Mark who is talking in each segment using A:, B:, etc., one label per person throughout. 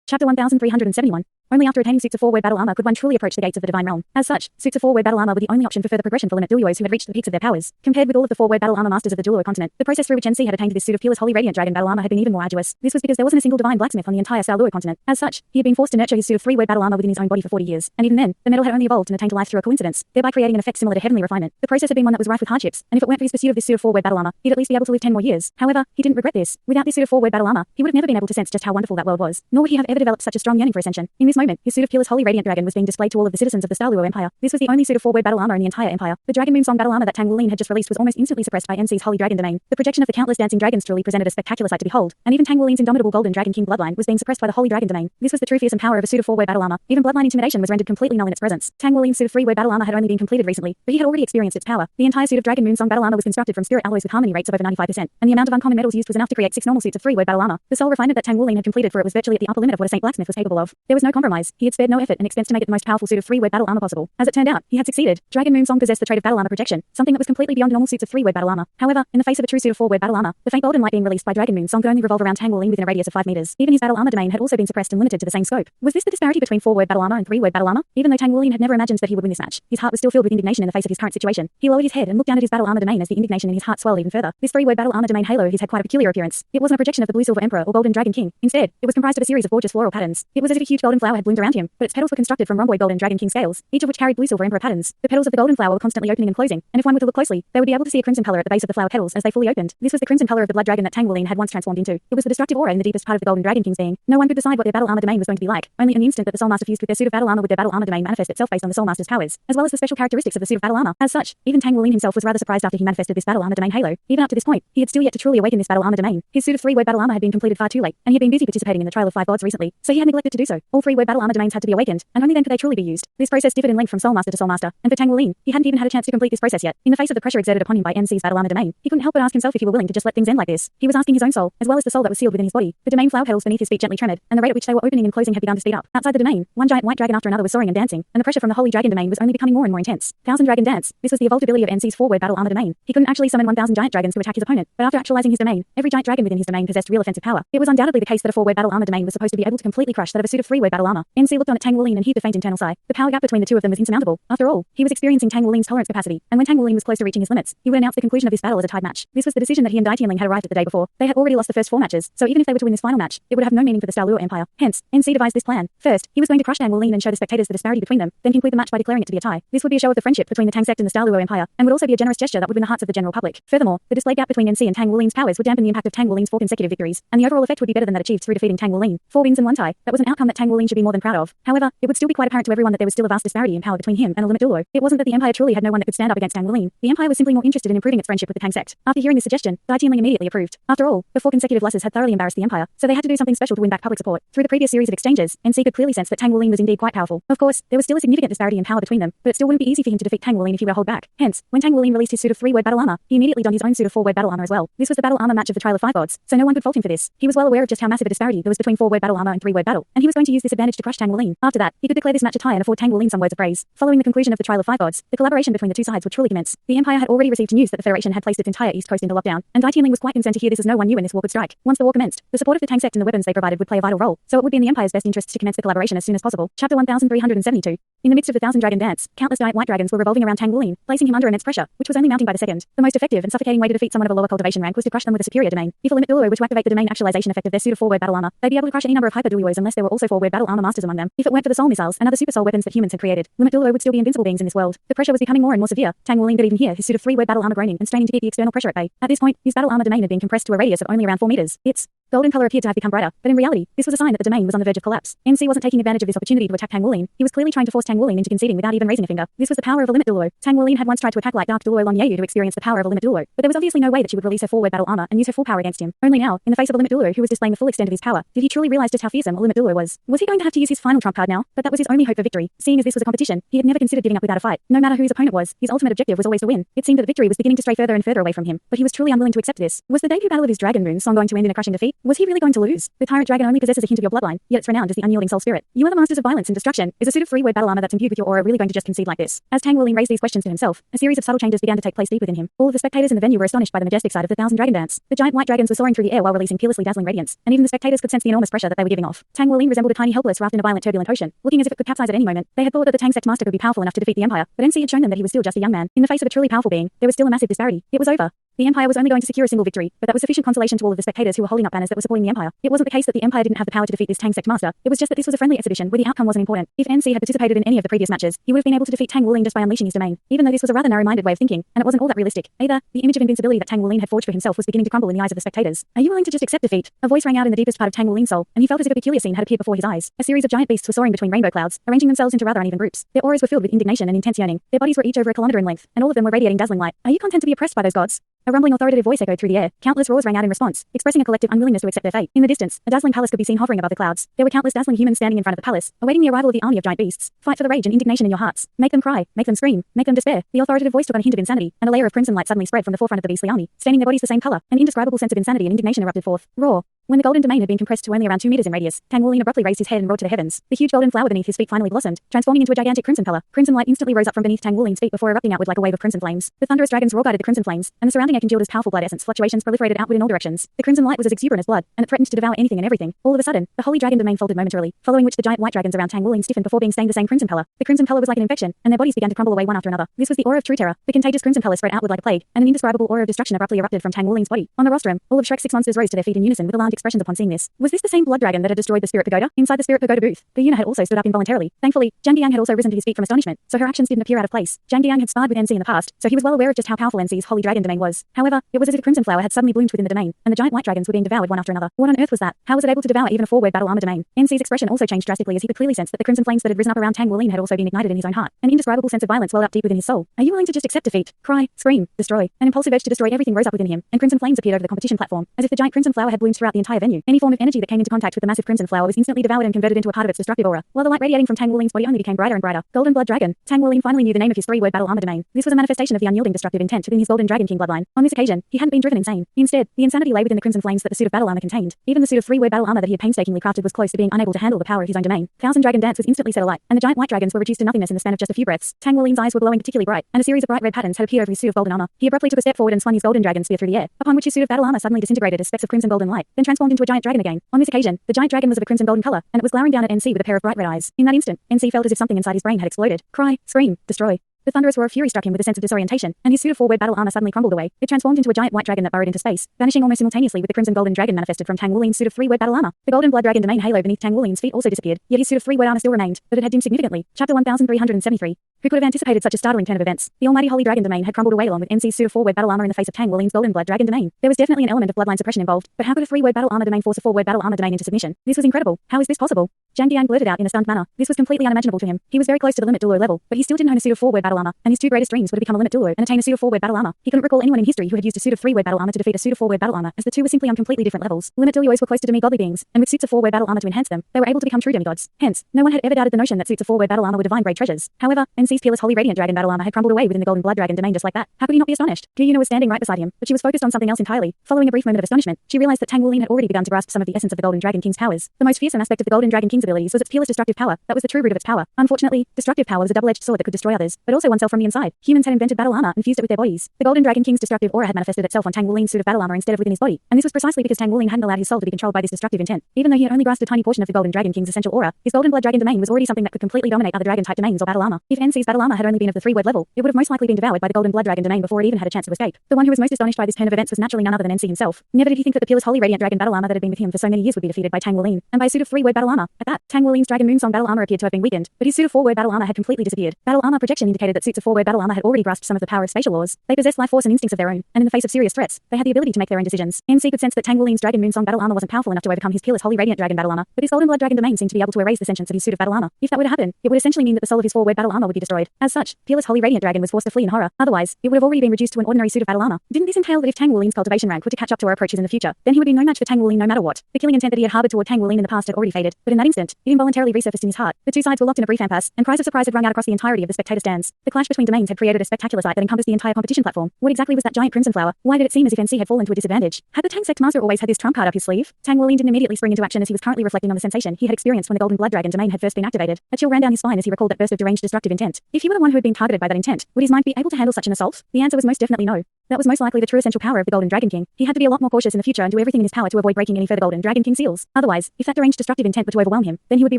A: Chapter 1371. Only after attaining suits of 4-word battle armor could one truly approach the gates of the divine realm. As such, suits of 4-word battle armor were the only option for further progression for limit Douluos who had reached the peaks of their powers. Compared with all of the 4-word battle armor masters of the Douluo continent, the process through which NC had attained this suit of peerless holy radiant dragon battle armor had been even more arduous. This was because there wasn't a single divine blacksmith on the entire Douluo continent. As such, he had been forced to nurture his suit of 3-word battle armor within his own body for 40 years. And even then, the metal had only evolved and attained to life through a coincidence, thereby creating an effect similar to heavenly refinement. The process had been one that was rife with hardships, and if it weren't for his pursuit of this suit of 4-word battle armor, he'd at least be able to live 10 more years. However, he didn't regret this. Without this suit of 4-word battle armor, he would have never been able to sense just how wonderful that world was, nor would he have ever developed such a strong yearning for ascension. In this moment, his suit of peerless holy radiant dragon was being displayed to all of the citizens of the Douluo Empire. This was the only suit of 4-word battle armor in the entire empire. The Dragon Moonsong battle armor that Tang Wulin had just released was almost instantly suppressed by NC's holy dragon domain. The projection of the countless dancing dragons truly presented a spectacular sight to behold, and even Tang Wulin's indomitable golden dragon king bloodline was being suppressed by the holy dragon domain. This was the true fearsome power of a suit of 4-word battle armor. Even bloodline intimidation was rendered completely null in its presence. Tang Wulin's suit of 3-word battle armor had only been completed recently, but he had already experienced its power. The entire suit of Dragon Moonsong battle armor was constructed from spirit alloys with harmony rates of over 95%, and the amount of uncommon metals used was enough to create 6 normal suits of 3-word battle armor. The sole refinement that Tang Wulin had completed for it was virtually at the upper limit of what a saint blacksmith was capable of. There was no compromise. He had spared no effort and expense to make it the most powerful suit of 3-word battle armor possible. As it turned out, he had succeeded. Dragon Moonsong possessed the trait of battle armor projection, something that was completely beyond normal suits of 3-word battle armor. However, in the face of a true suit of 4-word battle armor, the faint golden light being released by Dragon Moonsong could only revolve around Tang Wulin within a radius of 5 meters. Even his battle armor domain had also been suppressed and limited to the same scope. Was this the disparity between 4-word battle armor and 3-word battle armor? Even though Tang Wulin had never imagined that he would win this match, his heart was still filled with indignation in the face of his current situation. He lowered his head and looked down at his battle armor domain as the indignation in his heart swelled even further. This 3-word battle armor domain halo of his had quite a peculiar appearance. It wasn't a projection of the blue silver emperor or golden dragon king. Instead, it was comprised of a series of gorgeous floral patterns. It was as if a huge golden flower had bloomed around him, but its petals were constructed from rhomboid golden dragon king scales, each of which carried blue silver emperor patterns. The petals of the golden flower were constantly opening and closing, and if one were to look closely, they would be able to see a crimson color at the base of the flower petals as they fully opened. This was the crimson color of the blood dragon that Tang Wulin had once transformed into. It was the destructive aura in the deepest part of the golden dragon king's being. No one could decide what their battle armor domain was going to be like. Only in the instant that the soul master fused with their suit of battle armor would their battle armor domain manifest itself based on the soul master's powers, as well as the special characteristics of the suit of battle armor. As such, even Tang Wulin himself was rather surprised after he manifested this battle armor domain halo. Even up to this point, he had still yet to truly awaken this battle armor domain. His suit of 3-word battle armor had been completed far too late, and he had been busy participating in the trial of 5 gods recently, so he had neglected to do so. All 3-word battle armor domains had to be awakened, and only then could they truly be used. This process differed in length from soul master to soul master, and for Tang Wulin, he hadn't even had a chance to complete this process yet. In the face of the pressure exerted upon him by NC's battle armor domain, he couldn't help but ask himself if he were willing to just let things end like this. He was asking his own soul, as well as the soul that was sealed within his body. The domain flower petals beneath his feet gently trembled, and the rate at which they were opening and closing had begun to speed up. Outside the domain, one giant white dragon after another was soaring and dancing, and the pressure from the holy dragon domain was only becoming more and more intense. 1000 Dragon Dance. This was the evolved ability of NC's 4-word battle armor domain. He couldn't actually summon 1000 giant dragons to attack his opponent, but after actualizing his domain, every giant dragon within his domain possessed real offensive power. It was undoubtedly the case that a 4-word battle armor domain was supposed to be able to completely crush that of a suit of 3-word battle armor. NC looked on at Tang Wulin and heaved a faint internal sigh. The power gap between the two of them was insurmountable. After all, he was experiencing Tang Wulin's tolerance capacity, and when Tang Wulin was close to reaching his limits, he would announce the conclusion of this battle as a tied match. This was the decision that he and Dai Tianling had arrived at the day before. They had already lost the first 4 matches, so even if they were to win this final match, it would have no meaning for the Douluo Empire. Hence, NC devised this plan. First, he was going to crush Tang Wulin and show the spectators the disparity between them, then conclude the match by declaring it to be a tie. This would be a show of the friendship between the Tang sect and the Douluo Empire, and would also be a generous gesture that would win the hearts of the general public. Furthermore, the displayed gap between NC and Tang Wulin's powers would dampen the impact of Tang Wulin's 4 consecutive victories, and the overall effect would be better than that achieved through defeating Tang Wulin. 4 wins and 1 tie. That was an outcome that Tang Wulin should be more than proud of. However, it would still be quite apparent to everyone that there was still a vast disparity in power between him and a limit Douluo. It wasn't that the Empire truly had no one that could stand up against Tang Wulin. The Empire was simply more interested in improving its friendship with the Tang sect. After hearing this suggestion, Dai Tianling immediately approved. After all, the 4 consecutive losses had thoroughly embarrassed the Empire, so they had to do something special to win back public support. Through the previous series of exchanges, NC could clearly sense that Tang Wulin was indeed quite powerful. Of course, there was still a significant disparity in power between them, but it still wouldn't be easy for him to defeat Tang Wulin if he were to hold back. Hence, when Tang Wulin released his suit of 3-word battle armor, he immediately donned his own suit of 4-word battle armor as well. This was the battle armor match of the trial of 5 gods, so no one could fault him for this. He was well aware of just how massive a disparity there was between 4-word battle armor and 3-word battle, and he was going to use this advantage to crush Tang Wulin. After that, he could declare this match a tie and afford Tang Wulin some words of praise. Following the conclusion of the trial of 5 gods, the collaboration between the two sides would truly commence. The Empire had already received news that the Federation had placed its entire East Coast into lockdown, and Dai Tianling was quite concerned to hear this as no one knew when this war could strike. Once the war commenced, the support of the Tang sect and the weapons they provided would play a vital role, so it would be in the Empire's best interests to commence the collaboration as soon as possible. Chapter 1372. In the midst of the 1000 Dragon Dance, countless giant white dragons were revolving around Tang Wulin, placing him under immense pressure, which was only mounting by the second. The most effective and suffocating way to defeat someone of a lower cultivation rank was to crush them with a superior domain. If a limit Douluo were to activate the domain actualization effect of their suit of 4-word battle armor, they'd be able to crush any number of hyper Douluos unless there were also 4-word battle armor masters among them. If it weren't for the soul missiles and other super soul weapons that humans had created, limit Douluo would still be invincible beings in this world. The pressure was becoming more and more severe. Tang Wulin could even hear his suit of 3-word battle armor groaning and straining to keep the external pressure at bay. At this point, his battle armor domain had been compressed to a radius of only around 4 meters. Its golden color appeared to have become brighter, but in reality, this was a sign that the domain was on the verge of collapse. NC wasn't taking advantage of this opportunity to attack Tang Wulin. He was clearly trying to force Tang Wulin into conceding without even raising a finger. This was the power of a limit Douluo. Tang Wulin had once tried to attack like Dark Douluo Long Yayu to experience the power of a limit Douluo, but there was obviously no way that she would release her 4-word battle armor and use her full power against him. Only now, in the face of a limit Douluo who was displaying the full extent of his power, did he truly realize just how fearsome a limit Douluo was. Was he going to have to use his final trump card now? But that was his only hope for victory. Seeing as this was a competition, he had never considered giving up without a fight. No matter who his opponent was, his ultimate objective was always to win. It seemed that the victory was beginning to stray further and further away from him, but he was truly unwilling to accept this. Was the debut battle of his Dragon Moonsong going to end in a crushing defeat? Was he really going to lose? The tyrant dragon only possesses a hint of your bloodline, yet it's renowned as the unyielding soul spirit. You are the masters of violence and destruction. Is a suit of three-word battle armor that's imbued with your aura really going to just concede like this? As Tang Wuling raised these questions to himself, a series of subtle changes began to take place deep within him. All of the spectators in the venue were astonished by the majestic sight of the thousand dragon dance. The giant white dragons were soaring through the air while releasing peerlessly dazzling radiance, and even the spectators could sense the enormous pressure that they were giving off. Tang Wuling resembled a tiny helpless raft in a violent turbulent ocean, looking as if it could capsize at any moment. They had thought that the Tang sect master could be powerful enough to defeat the Empire, but NC had shown them that he was still just a young man. In the face of a truly powerful being, there was still a massive disparity. It was over. The Empire was only going to secure a single victory, but that was sufficient consolation to all of the spectators who were holding up banners that were supporting the Empire. It wasn't the case that the Empire didn't have the power to defeat this Tang sect master. It was just that this was a friendly exhibition where the outcome wasn't important. If NC had participated in any of the previous matches, he would have been able to defeat Tang Wuling just by unleashing his domain. Even though this was a rather narrow-minded way of thinking, and it wasn't all that realistic either, the image of invincibility that Tang Wuling had forged for himself was beginning to crumble in the eyes of the spectators. Are you willing to just accept defeat? A voice rang out in the deepest part of Tang Wuling's soul, and he felt as if a peculiar scene had appeared before his eyes. A series of giant beasts were soaring between rainbow clouds, arranging themselves into rather uneven groups. Their auras were filled with indignation and intense yearning. Their bodies were each over a kilometer in length, and all of them were radiating dazzling light. Are you content to be oppressed by those gods? A rumbling authoritative voice echoed through the air. Countless roars rang out in response, expressing a collective unwillingness to accept their fate. In the distance, a dazzling palace could be seen hovering above the clouds. There were countless dazzling humans standing in front of the palace, awaiting the arrival of the army of giant beasts. Fight for the rage and indignation in your hearts. Make them cry, make them scream, make them despair. The authoritative voice took on a hint of insanity, and a layer of crimson light suddenly spread from the forefront of the beastly army, staining their bodies the same color. An indescribable sense of insanity and indignation erupted forth. Roar. When the golden domain had been compressed to only around 2 meters in radius, Tang Wuling abruptly raised his head and roared to the heavens. The huge golden flower beneath his feet finally blossomed, transforming into a gigantic crimson color. Crimson light instantly rose up from beneath Tang Wuling's feet before erupting outward like a wave of crimson flames. The thunderous dragon's roar guided the crimson flames, and the surrounding air congealed as powerful blood essence fluctuations proliferated outward in all directions. The crimson light was as exuberant as blood, and it threatened to devour anything and everything. All of a sudden, the holy dragon domain folded momentarily, following which the giant white dragons around Tang Wuling stiffened before being stained the same crimson color. The crimson color was like an infection, and their bodies began to crumble away one after another. This was the aura of true terror. The contagious crimson color spread outward like a plague, and an indescribable aura of destruction abruptly erupted from Tang Wuling's body. On the rostrum, all of Shrek's 6 monsters rose to their feet in unison with alarmed expressions upon seeing this. Was this the same blood dragon that had destroyed the spirit pagoda? Inside the spirit pagoda booth, the Yuna had also stood up involuntarily. Thankfully, Zhang Diang had also risen to his feet from astonishment, so her actions didn't appear out of place. Zhang Diang had sparred with NC in the past, so he was well aware of just how powerful NC's holy dragon domain was. However, it was as if a crimson flower had suddenly bloomed within the domain, and the giant white dragons were being devoured one after another. What on earth was that? How was it able to devour even a 4-word battle armor domain? NC's expression also changed drastically as he could clearly sense that the crimson flames that had risen up around Tang Wuling had also been ignited in his own heart. An indescribable sense of violence welled up deep within his soul. Are you willing to just accept defeat? Cry, scream, destroy. An impulsive urge to destroy everything rose up within him, and crimson flames appeared over the competition platform, as if the giant crimson flower had bloomed throughout the entire venue. Any form of energy that came into contact with the massive crimson flower was instantly devoured and converted into a part of its destructive aura, while the light radiating from Tang Wuling's body only became brighter and brighter. Golden Blood Dragon. Tang Wuling finally knew the name of his 3-word battle armor domain. This was a manifestation of the unyielding destructive intent within his Golden Dragon King bloodline. On this occasion, he hadn't been driven insane. Instead, the insanity lay within the crimson flames that the suit of battle armor contained. Even the suit of 3-word battle armor that he had painstakingly crafted was close to being unable to handle the power of his own domain. Thousand Dragon Dance was instantly set alight, and the giant white dragons were reduced to nothingness in the span of just a few breaths. Tang Wuling's eyes were glowing particularly bright, and a series of bright red patterns had appeared over his suit of golden armor. He abruptly took a step forward and swung his golden dragon spear through the air, upon which his suit of battle armor suddenly disintegrated as specks of crimson golden light, then transformed into a giant dragon again. On this occasion, the giant dragon was of a crimson golden color, and it was glowering down at NC with a pair of bright red eyes. In that instant, NC felt as if something inside his brain had exploded. Cry, scream, destroy. The thunderous roar of fury struck him with a sense of disorientation, and his suit of 4-word battle armor suddenly crumbled away. It transformed into a giant white dragon that burrowed into space, vanishing almost simultaneously with the crimson golden dragon manifested from Tang Wuling's suit of 3-word battle armor. The golden blood dragon domain halo beneath Tang Wuling's feet also disappeared, yet his suit of 3-word armor still remained, but it had dimmed significantly. Chapter 1373. Who could have anticipated such a startling turn of events? The almighty holy dragon domain had crumbled away along with NC's suit of 4-word battle armor in the face of Tang Wuling's golden blood dragon domain. There was definitely an element of bloodline suppression involved, but how could a 3-word battle armor domain force a 4-word battle armor domain into submission? This was incredible. How is this possible? Zhang Diang blurted out in a stunned manner. This was completely unimaginable to him. He was very close to the limit Douluo level, but he still didn't own a suit of 4-word battle armor, and his 2 greatest dreams were to become a limit Douluo and attain a suit of 4-word battle armor. He couldn't recall anyone in history who had used a suit of 3-word battle armor to defeat a suit of 4-word battle armor, as the two were simply on completely different levels. Limit Douluos were close to demi-godly beings, and with suits of 4-word battle armor to enhance them, they were able to become true demigods. Hence, no one had ever doubted the notion that suits of 4-word battle armor were divine grade treasures. However, NC's peerless holy radiant dragon battle armor had crumbled away within the golden blood dragon domain just like that. How could he not be astonished? Yuna was standing right beside him, but she was focused on something else entirely. Following a brief moment of astonishment, she realized that Tang Wuling had already begun to grasp some of the essence of the Golden Dragon King's powers. The most fearsome aspect of the Golden Dragon King's abilities was its peerless destructive power. That was the true root of its power. Unfortunately, destructive power was a double-edged sword that could destroy others, but also oneself from the inside. Humans had invented battle armor and fused it with their bodies. The Golden Dragon King's destructive aura had manifested itself on Tang Wuling's suit of battle armor instead of within his body, and this was precisely because Tang Wuling hadn't allowed his soul to be controlled by this destructive intent. Even though he had only grasped a tiny portion of the Golden Dragon King's essential aura, his Golden Blood Dragon domain was already something that could completely dominate other dragon-type domains or battle armor. If NC's battle armor had only been of the 3-word level, it would have most likely been devoured by the Golden Blood Dragon domain before it even had a chance to escape. The one who was most astonished by this turn of events was naturally none other than NC himself. Never did he think that the peerless holy radiant dragon battle armor that had been with him for so many years would be defeated by Tang Wuling, and by a suit of 3-word battle armor. At that, Tang Wuling's Dragon Moonsong battle armor appeared to have been weakened, but his suit of 4-word battle armor had completely disappeared. Battle armor projection indicated that suits of 4-word battle armor had already grasped some of the power of spatial laws. They possessed life force and instincts of their own, and in the face of serious threats, they had the ability to make their own decisions. NC could sense that Tang Wuling's Dragon Moonsong battle armor wasn't powerful enough to overcome his peerless holy radiant dragon battle armor, but his golden blood dragon domain seemed to be able to erase the sentience of his suit of battle armor. If that were to happen, it would essentially mean that the soul of his 4-word battle armor would be destroyed. As such, peerless holy radiant dragon was forced to flee in horror. Otherwise, it would have already been reduced to an ordinary suit of battle armor. Didn't this entail that if Tang Wuling's cultivation rank were to catch up to our approaches in the future, then he would be no match for Tang Wuling no matter what? The killing intent that he had harbored toward Tang Wuling in the past had already faded, but in that instant, instant, it involuntarily resurfaced in his heart. The two sides were locked in a brief impasse, and cries of surprise had rung out across the entirety of the spectator stands. The clash between domains had created a spectacular sight that encompassed the entire competition platform. What exactly was that giant crimson flower? Why did it seem as if NC had fallen to a disadvantage? Had the Tang sect master always had this trump card up his sleeve? Tang Wuling didn't immediately spring into action as he was currently reflecting on the sensation he had experienced when the golden blood dragon domain had first been activated. A chill ran down his spine as he recalled that burst of deranged destructive intent. If he were the one who had been targeted by that intent, would his mind be able to handle such an assault? The answer was most definitely no. That was most likely the true essential power of the Golden Dragon King. He had to be a lot more cautious in the future and do everything in his power to avoid breaking any further Golden Dragon King seals. Otherwise, if that deranged destructive intent were to overwhelm him, then he would be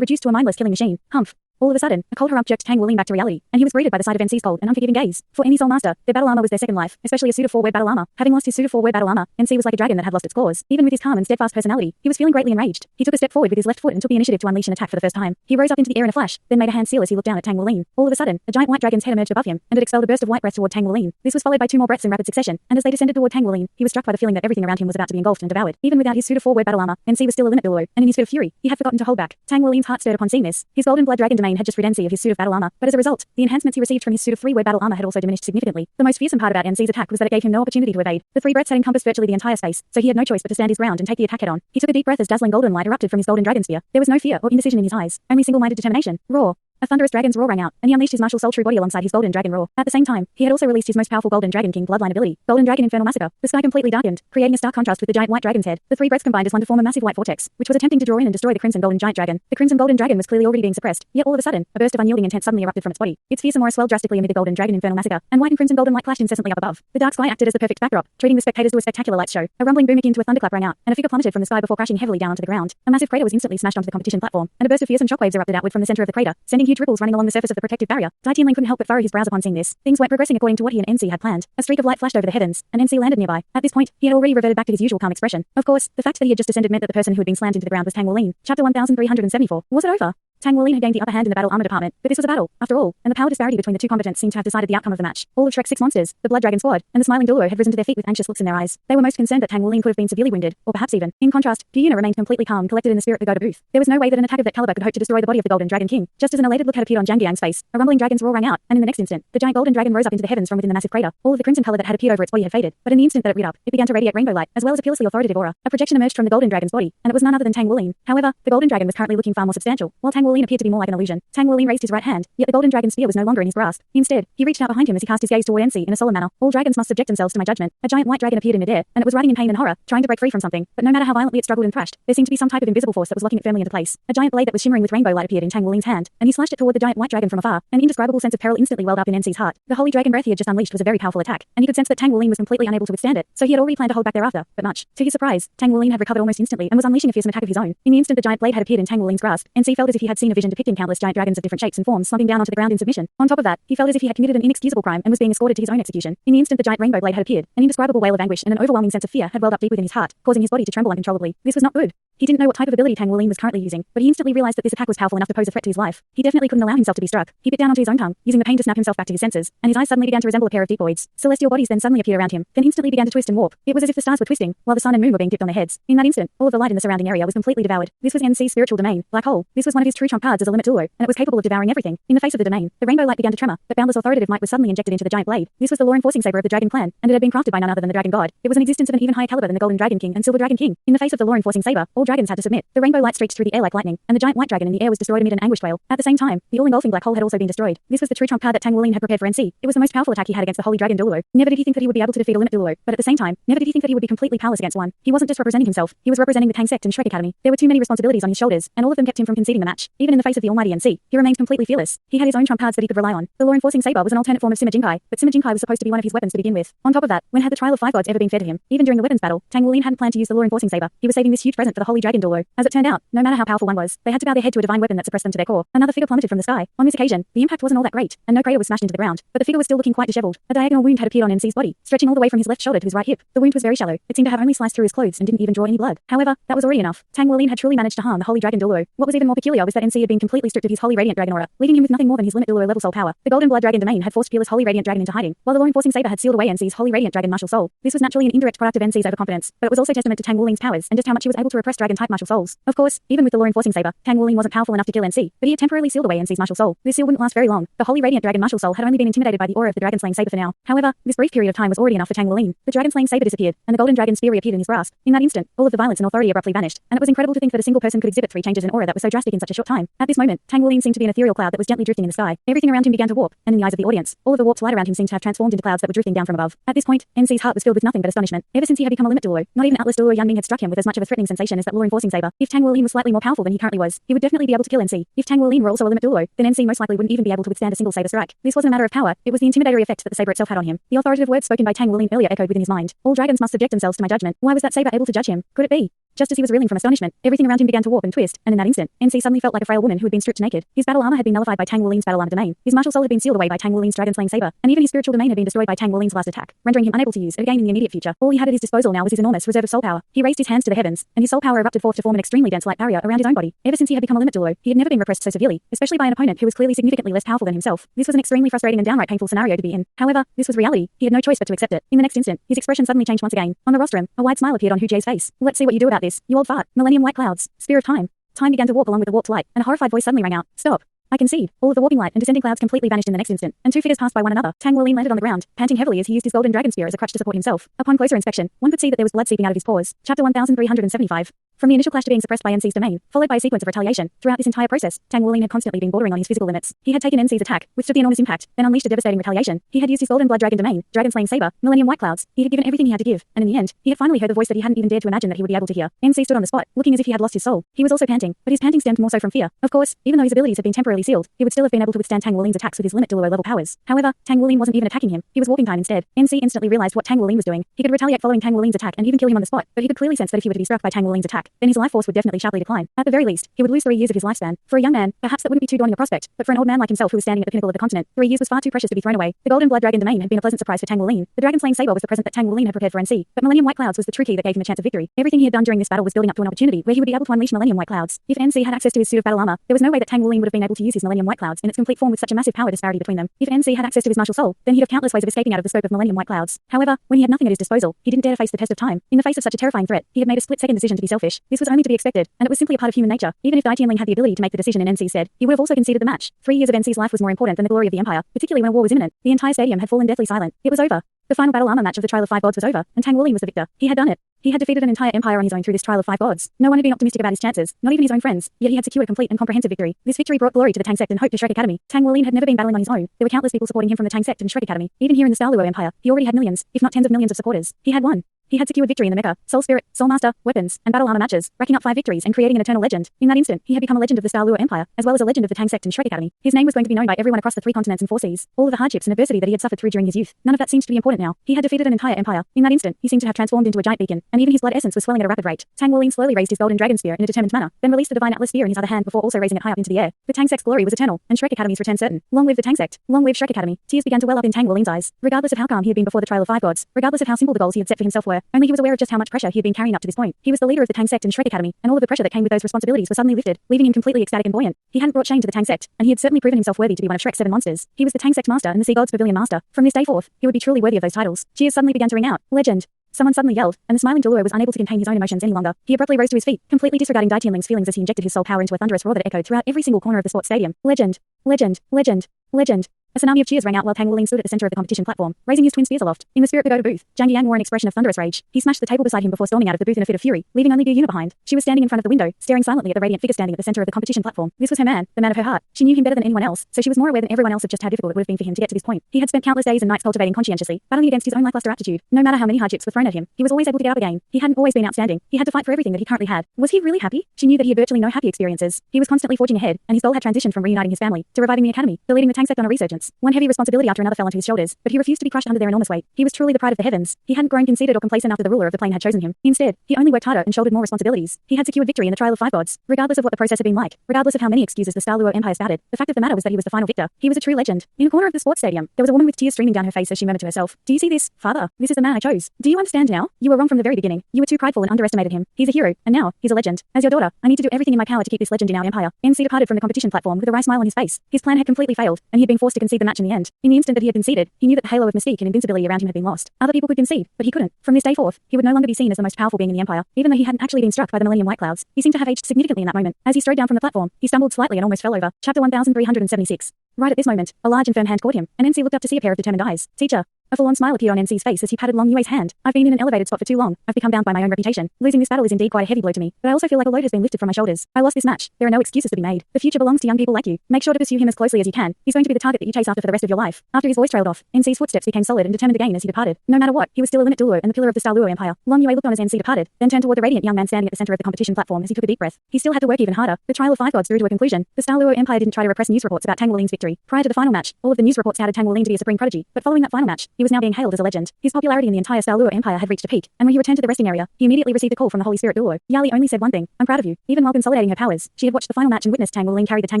A: reduced to a mindless killing machine. Humph. All of a sudden, a cold harumph jerked Tang Wuling back to reality, and he was greeted by the sight of NC's cold and unforgiving gaze. For any soul master, their battle armor was their second life, especially a suit of 4-word battle armor. Having lost his suit of 4-word battle armor, NC was like a dragon that had lost its claws. Even with his calm and steadfast personality, he was feeling greatly enraged. He took a step forward with his left foot and took the initiative to unleash an attack for the first time. He rose up into the air in a flash, then made a hand seal as he looked down at Tang Wuling. All of a sudden, a giant white dragon's head emerged above him, and it expelled a burst of white breath toward Tang Wuling. This was followed by 2 more breaths in rapid succession, and as they descended toward Tang Wuling, he was struck by the feeling that everything around him was about to be engulfed and devoured. Even without his suit of 4-word battle armor, NC was still a limit Douluo, and in his fit of fury, he had forgotten to hold back. Tang Wuling's heart stirred upon seeing this. His golden blood dragon domain had just rid NC of his suit of battle armor, but as a result, the enhancements he received from his suit of 3-word battle armor had also diminished significantly. The most fearsome part about NC's attack was that it gave him no opportunity to evade. The 3 breaths had encompassed virtually the entire space, so he had no choice but to stand his ground and take the attack head on. He took a deep breath as dazzling golden light erupted from his golden dragon spear. There was no fear or indecision in his eyes, only single-minded determination. Roar. A thunderous dragon's roar rang out, and he unleashed his martial soul true body alongside his golden dragon roar. At the same time, he had also released his most powerful golden dragon king bloodline ability, Golden Dragon Infernal Massacre. The sky completely darkened, creating a stark contrast with the giant white dragon's head. The 3 breaths combined as one to form a massive white vortex, which was attempting to draw in and destroy the crimson golden giant dragon. The crimson golden dragon was clearly already being suppressed, yet all of a sudden, a burst of unyielding intent suddenly erupted from its body. Its fearsome aura swelled drastically amid the golden dragon Infernal Massacre, and white and crimson golden light clashed incessantly up above. The dark sky acted as the perfect backdrop, treating the spectators to a spectacular light show. A rumbling boom akin to a thunderclap rang out, and a figure plummeted from the sky before crashing heavily down onto the ground. A massive crater was instantly smashed onto the competition platform, and a burst of fearsome shockwaves erupted outward from the center of the crater, sending huge ripples running along the surface of the protective barrier. Dai Tianling couldn't help but furrow his brows upon seeing this. Things weren't progressing according to what he and NC had planned. A streak of light flashed over the heavens, and NC landed nearby. At this point, he had already reverted back to his usual calm expression. Of course, the fact that he had just descended meant that the person who had been slammed into the ground was Tang Wuling. Chapter 1374. Was it over? Tang Wuling had gained the upper hand in the battle armor department, but this was a battle, after all, and the power disparity between the two combatants seemed to have decided the outcome of the match. All of Shrek's 6 monsters, the Blood Dragon Squad, and the smiling Douluo had risen to their feet with anxious looks in their eyes. They were most concerned that Tang Wuling could have been severely wounded, or perhaps even. In contrast, Pyuna remained completely calm and collected in the spirit of the Goda booth. There was no way that an attack of that caliber could hope to destroy the body of the Golden Dragon King. Just as an elated look had appeared on Zhang Diang's face, a rumbling dragon's roar rang out, and in the next instant, the giant golden dragon rose up into the heavens from within the massive crater. All of the crimson color that had appeared over its body had faded, but in the instant that it reared up, it began to radiate rainbow light, as well as a fearlessly authoritative aura. A projection emerged from the golden dragon's body, and it was none other than Tang Wuling. However, the golden dragon was currently looking far more substantial, while Tang Wuling appeared to be more like an illusion. Tang Wuling raised his right hand, yet the golden dragon's spear was no longer in his grasp. Instead, he reached out behind him as he cast his gaze toward NC in a solemn manner. All dragons must subject themselves to my judgment. A giant white dragon appeared in midair, and it was writhing in pain and horror, trying to break free from something. But no matter how violently it struggled and thrashed, there seemed to be some type of invisible force that was locking it firmly into place. A giant blade that was shimmering with rainbow light appeared in Tang Wuling's hand, and he slashed it toward the giant white dragon from afar. An indescribable sense of peril instantly welled up in NC's heart. The holy dragon breath he had just unleashed was a very powerful attack, and he could sense that Tang Wuling was completely unable to withstand it. So he had already planned to hold back thereafter. But much to his surprise, Tang Wuling had recovered almost instantly and was unleashing a fearsome attack of his own. In the instant the giant blade had appeared in Tang Wuling's grasp, NC felt as if he had seen a vision depicting countless giant dragons of different shapes and forms slumping down onto the ground in submission. On top of that, he felt as if he had committed an inexcusable crime and was being escorted to his own execution. In the instant the giant rainbow blade had appeared, an indescribable wail of anguish and an overwhelming sense of fear had welled up deep within his heart, causing his body to tremble uncontrollably. This was not good. He didn't know what type of ability Tang Wuling was currently using, but he instantly realized that this attack was powerful enough to pose a threat to his life. He definitely couldn't allow himself to be struck. He bit down onto his own tongue, using the pain to snap himself back to his senses, and his eyes suddenly began to resemble a pair of deep voids. Celestial bodies then suddenly appeared around him, then instantly began to twist and warp. It was as if the stars were twisting, while the sun and moon were being dipped on their heads. In that instant, all of the light in the surrounding area was completely devoured. This was NC's spiritual domain, black hole. This was one of his true trump cards as a limit Douluo, and it was capable of devouring everything. In the face of the domain, the rainbow light began to tremor, but boundless authoritative might was suddenly injected into the giant blade. This was the law-enforcing saber of the dragon clan, and it had been crafted by none other than the dragon god. It was an existence of an even higher caliber than the Golden Dragon King and Silver Dragon King. In the face of the law-enforcing saber, all dragons had to submit. The rainbow light streaked through the air like lightning, and the giant white dragon in the air was destroyed amid an anguished wail. At the same time, the all-engulfing black hole had also been destroyed. This was the true trump card that Tang Wuling had prepared for NC. It was the most powerful attack he had against the holy dragon Douluo. Never did he think that he would be able to defeat a limit Douluo, but at the same time, never did he think that he would be completely powerless against one. He wasn't just representing himself, he was representing the Tang sect and Shrek Academy. There were too many responsibilities on his shoulders, and all of them kept him from conceding the match. Even in the face of the almighty NC, he remained completely fearless. He had his own trump cards that he could rely on. The law-enforcing saber was an alternate form of Sima Jinkai, but Sima Jinkai was supposed to be one of his weapons to begin with. On top of that, when had the trial of 5 gods ever been fair to him? Even during the weapons battle, Tang Wuling hadn't planned to use the law-enforcing saber. He was saving this huge present for the holy dragon Douluo. As it turned out, no matter how powerful one was, they had to bow their head to a divine weapon that suppressed them to their core. Another figure plummeted from the sky. On this occasion, the impact wasn't all that great, and no crater was smashed into the ground, but the figure was still looking quite disheveled. A diagonal wound had appeared on NC's body, stretching all the way from his left shoulder to his right hip. The wound was very shallow. It seemed to have only sliced through his clothes and didn't even draw any blood. However, that was already enough. Tang Wuling had truly managed to harm the holy dragon Douluo. What was even more peculiar was that NC had been completely stripped of his holy radiant dragon aura, leaving him with nothing more than his limit Douluo level soul power. The golden blood dragon domain had forced Peerless holy radiant dragon into hiding, while the law-enforcing saber had sealed away NC's holy radiant dragon martial soul. This was naturally an indirect product of NC's overconfidence, but it was also testament to Tang Wuling's powers and just how much he was able to repress dragon dragon-type martial souls. Of course, even with the law-enforcing saber, Tang Wuling wasn't powerful enough to kill NC, but he had temporarily sealed away NC's martial soul. This seal wouldn't last very long. The holy radiant dragon martial soul had only been intimidated by the aura of the dragon-slaying saber for now. However, this brief period of time was already enough for Tang Wuling. The dragon-slaying saber disappeared, and the golden dragon spear reappeared in his grasp. In that instant, all of the violence and authority abruptly vanished, and it was incredible to think that a single person could exhibit 3 changes in aura that were so drastic in such a short time. At this moment, Tang Wuling seemed to be an ethereal cloud that was gently drifting in the sky. Everything around him began to warp, and in the eyes of the audience, all of the warped light around him seemed to have transformed into clouds that were drifting down from above. At this point, NC's heart was filled with nothing but astonishment. Ever since he had become a limit Douluo, not even Atlas Douluo Yanming had struck him with as much of a threatening sensation as that law-enforcing saber. If Tang Wuling was slightly more powerful than he currently was, he would definitely be able to kill NC. If Tang Wuling were also a limit Douluo, then NC most likely wouldn't even be able to withstand a single saber strike. This wasn't a matter of power, it was the intimidatory effect that the saber itself had on him. The authoritative words spoken by Tang Wuling earlier echoed within his mind. All dragons must subject themselves to my judgment. Why was that saber able to judge him? Could it be? Just as he was reeling from astonishment, everything around him began to warp and twist, and in that instant, NC suddenly felt like a frail woman who had been stripped naked. His battle armor had been nullified by Tang Wuling's battle armor domain. His martial soul had been sealed away by Tang Wuling's dragon-slaying saber, and even his spiritual domain had been destroyed by Tang Wuling's last attack, rendering him unable to use it again in the immediate future. All he had at his disposal now was his enormous reserve of soul power. He raised his hands to the heavens, and his soul power erupted forth to form an extremely dense light barrier around his own body. Ever since he had become a limit Douluo, he had never been repressed so severely, especially by an opponent who was clearly significantly less powerful than himself. This was an extremely frustrating and downright painful scenario to be in. However, this was reality. He had no choice but to accept it. In the next instant, his expression suddenly changed once again. On the rostrum, a wide smile appeared on Hu Jie's face. Let's see what you do about this, you old fart. Millennium white clouds. Spear of time. Time began to warp along with the warped light, and a horrified voice suddenly rang out. Stop. I concede. All of the warping light and descending clouds completely vanished in the next instant, and 2 figures passed by one another. Tang Wuling landed on the ground, panting heavily as he used his golden dragon spear as a crutch to support himself. Upon closer inspection, one could see that there was blood seeping out of his pores. Chapter 1375. From the initial clash to being suppressed by NC's domain, followed by a sequence of retaliation, throughout this entire process, Tang Wuling had constantly been bordering on his physical limits. He had taken NC's attack, withstood the enormous impact, then unleashed a devastating retaliation. He had used his golden blood dragon domain, dragon-slaying saber, millennium white clouds. He had given everything he had to give, and in the end, he had finally heard the voice that he hadn't even dared to imagine that he would be able to hear. NC stood on the spot, looking as if he had lost his soul. He was also panting, but his panting stemmed more so from fear. Of course, even though his abilities had been temporarily sealed, he would still have been able to withstand Tang Wuling's attacks with his limit Douluo level powers. However, Tang Wuling wasn't even attacking him. He was warping time instead. NC instantly realized what Tang Wuling was doing. He could retaliate following Tang Wuling's attack and even kill him on the spot, but he could clearly sense that if he were to be struck by Tang Wuling's attack, then his life force would definitely sharply decline. At the very least, he would lose 3 years of his lifespan. For a young man, perhaps that wouldn't be too daunting a prospect, but for an old man like himself who was standing at the pinnacle of the continent, 3 years was far too precious to be thrown away. The golden blood dragon domain had been a pleasant surprise for Tang Wuling. The dragon-slaying saber was the present that Tang Wuling had prepared for NC, but millennium white clouds was the true key that gave him a chance of victory. Everything he had done during this battle was building up to an opportunity where he would be able to unleash millennium white clouds. If NC had access to his suit of battle armor, there was no way that Tang Wuling would have been able to use his millennium white clouds in its complete form with such a massive power disparity between them. If NC had access to his martial soul, then he'd have countless ways of escaping out of the scope of millennium white clouds. However, when he had nothing at his disposal, he didn't dare to face the test of time. In the face of such a terrifying threat, he had made a split-second decision to be selfish. This was only to be expected, and it was simply a part of human nature. Even if Dai Tianling had the ability to make the decision in NC's stead, he would have also conceded the match. 3 years of NC's life was more important than the glory of the Empire, particularly when war was imminent. The entire stadium had fallen deathly silent. It was over. The final battle armor match of the Trial of 5 Gods was over, and Tang Wuling was the victor. He had done it. He had defeated an entire empire on his own through this Trial of 5 Gods. No one had been optimistic about his chances, not even his own friends, yet he had secured a complete and comprehensive victory. This victory brought glory to the Tang sect and hope to Shrek Academy. Tang Wuling had never been battling on his own. There were countless people supporting him from the Tang sect and Shrek Academy. Even here in the Douluo Empire, he already had millions, if not tens of millions of supporters. He had won. He had secured victory in the Mecha, Soul Spirit, Soul Master, weapons, and battle armor matches, racking up 5 victories and creating an eternal legend. In that instant, he had become a legend of the Douluo Empire, as well as a legend of the Tang sect and Shrek Academy. His name was going to be known by everyone across the 3 continents and 4 seas. All of the hardships and adversity that he had suffered through during his youth, none of that seemed to be important now. He had defeated an entire empire. In that instant, he seemed to have transformed into a giant beacon, and even his blood essence was swelling at a rapid rate. Tang Wuling slowly raised his golden dragon spear in a determined manner, then released the divine Atlas spear in his other hand before also raising it high up into the air. The Tang sect's glory was eternal, and Shrek Academy's return certain. Long live the Tang sect. Long live Shrek Academy. Tears began to well up in Tang Wuling's eyes. Regardless of how calm he had been before the Trial of 5 Gods, regardless of how simple the goals he had set for himself were, only he was aware of just how much pressure he had been carrying up to this point. He was the leader of the Tang sect and Shrek Academy, and all of the pressure that came with those responsibilities was suddenly lifted, leaving him completely ecstatic and buoyant. He hadn't brought shame to the Tang sect, and he had certainly proven himself worthy to be one of Shrek's 7 monsters. He was the Tang sect master and the Sea God's Pavilion master. From this day forth, he would be truly worthy of those titles. Cheers suddenly began to ring out. Legend. Someone suddenly yelled, and the smiling Douluo was unable to contain his own emotions any longer. He abruptly rose to his feet, completely disregarding Dai Tianling's feelings as he injected his soul power into a thunderous roar that echoed throughout every single corner of the sports stadium. Legend. Legend. Legend. Legend. A tsunami of cheers rang out while Tang Wuling stood at the center of the competition platform, raising his twin spears aloft. In the spirit pagoda booth, Zhang Yang wore an expression of thunderous rage. He smashed the table beside him before storming out of the booth in a fit of fury, leaving only Gu Yuna behind. She was standing in front of the window, staring silently at the radiant figure standing at the center of the competition platform. This was her man, the man of her heart. She knew him better than anyone else, so she was more aware than everyone else of just how difficult it would have been for him to get to this point. He had spent countless days and nights cultivating conscientiously, battling against his own lackluster aptitude. No matter how many hardships were thrown at him, he was always able to get up again. He hadn't always been outstanding. He had to fight for everything that he currently had. Was he really happy? She knew that he had virtually no happy experiences. He was constantly forging ahead, and his goal had transitioned from reuniting his family to reviving the academy, to leading the Tang sect on a resurgence. One heavy responsibility after another fell onto his shoulders, but he refused to be crushed under their enormous weight. He was truly the pride of the heavens. He hadn't grown conceited or complacent after the ruler of the plane had chosen him. Instead, he only worked harder and shouldered more responsibilities. He had secured victory in the Trial of 5 Gods, regardless of what the process had been like, regardless of how many excuses the Douluo Empire spouted. The fact of the matter was that he was the final victor. He was a true legend. In a corner of the sports stadium, there was a woman with tears streaming down her face as she murmured to herself, "Do you see this, father? This is the man I chose. Do you understand now? You were wrong from the very beginning. You were too prideful and underestimated him. He's a hero, and now he's a legend. As your daughter, I need to do everything in my power to keep this legend in our empire." NC departed from the competition platform with a wry smile on his face. His plan had completely failed, and he had been forced to concede the match in the end. In the instant that he had conceded, he knew that the halo of mystique and invincibility around him had been lost. Other people could concede, but he couldn't. From this day forth, he would no longer be seen as the most powerful being in the Empire, even though he hadn't actually been struck by the Millennium White Clouds. He seemed to have aged significantly in that moment. As he strode down from the platform, he stumbled slightly and almost fell over. Chapter 1376. Right at this moment, a large and firm hand caught him, and NC looked up to see a pair of determined eyes. Teacher. A full-on smile appeared on NC's face as he patted Long Yue's hand. I've been in an elevated spot for too long. I've become bound by my own reputation. Losing this battle is indeed quite a heavy blow to me, but I also feel like a load has been lifted from my shoulders. I lost this match. There are no excuses to be made. The future belongs to young people like you. Make sure to pursue him as closely as you can. He's going to be the target that you chase after for the rest of your life. After his voice trailed off, NC's footsteps became solid and determined again as he departed. No matter what, he was still a limit Douluo and the pillar of the Douluo Empire. Long Yue looked on as NC departed, then turned toward the radiant young man standing at the center of the competition platform as he took a deep breath. He still had to work even harder. The trial of 5 gods drew to a conclusion. The Douluo Empire didn't try to repress news reports about Tang Wulin's victory. Prior to the final match, all of the news reports touted Tang Wulin to be a supreme prodigy, but following that final match, he was now being hailed as a legend. His popularity in the entire Douluo Empire had reached a peak, and when he returned to the resting area, he immediately received a call from the Holy Spirit Douluo. Yali only said one thing: I'm proud of you. Even while consolidating her powers, she had watched the final match and witnessed Tang Wulin carry the Tang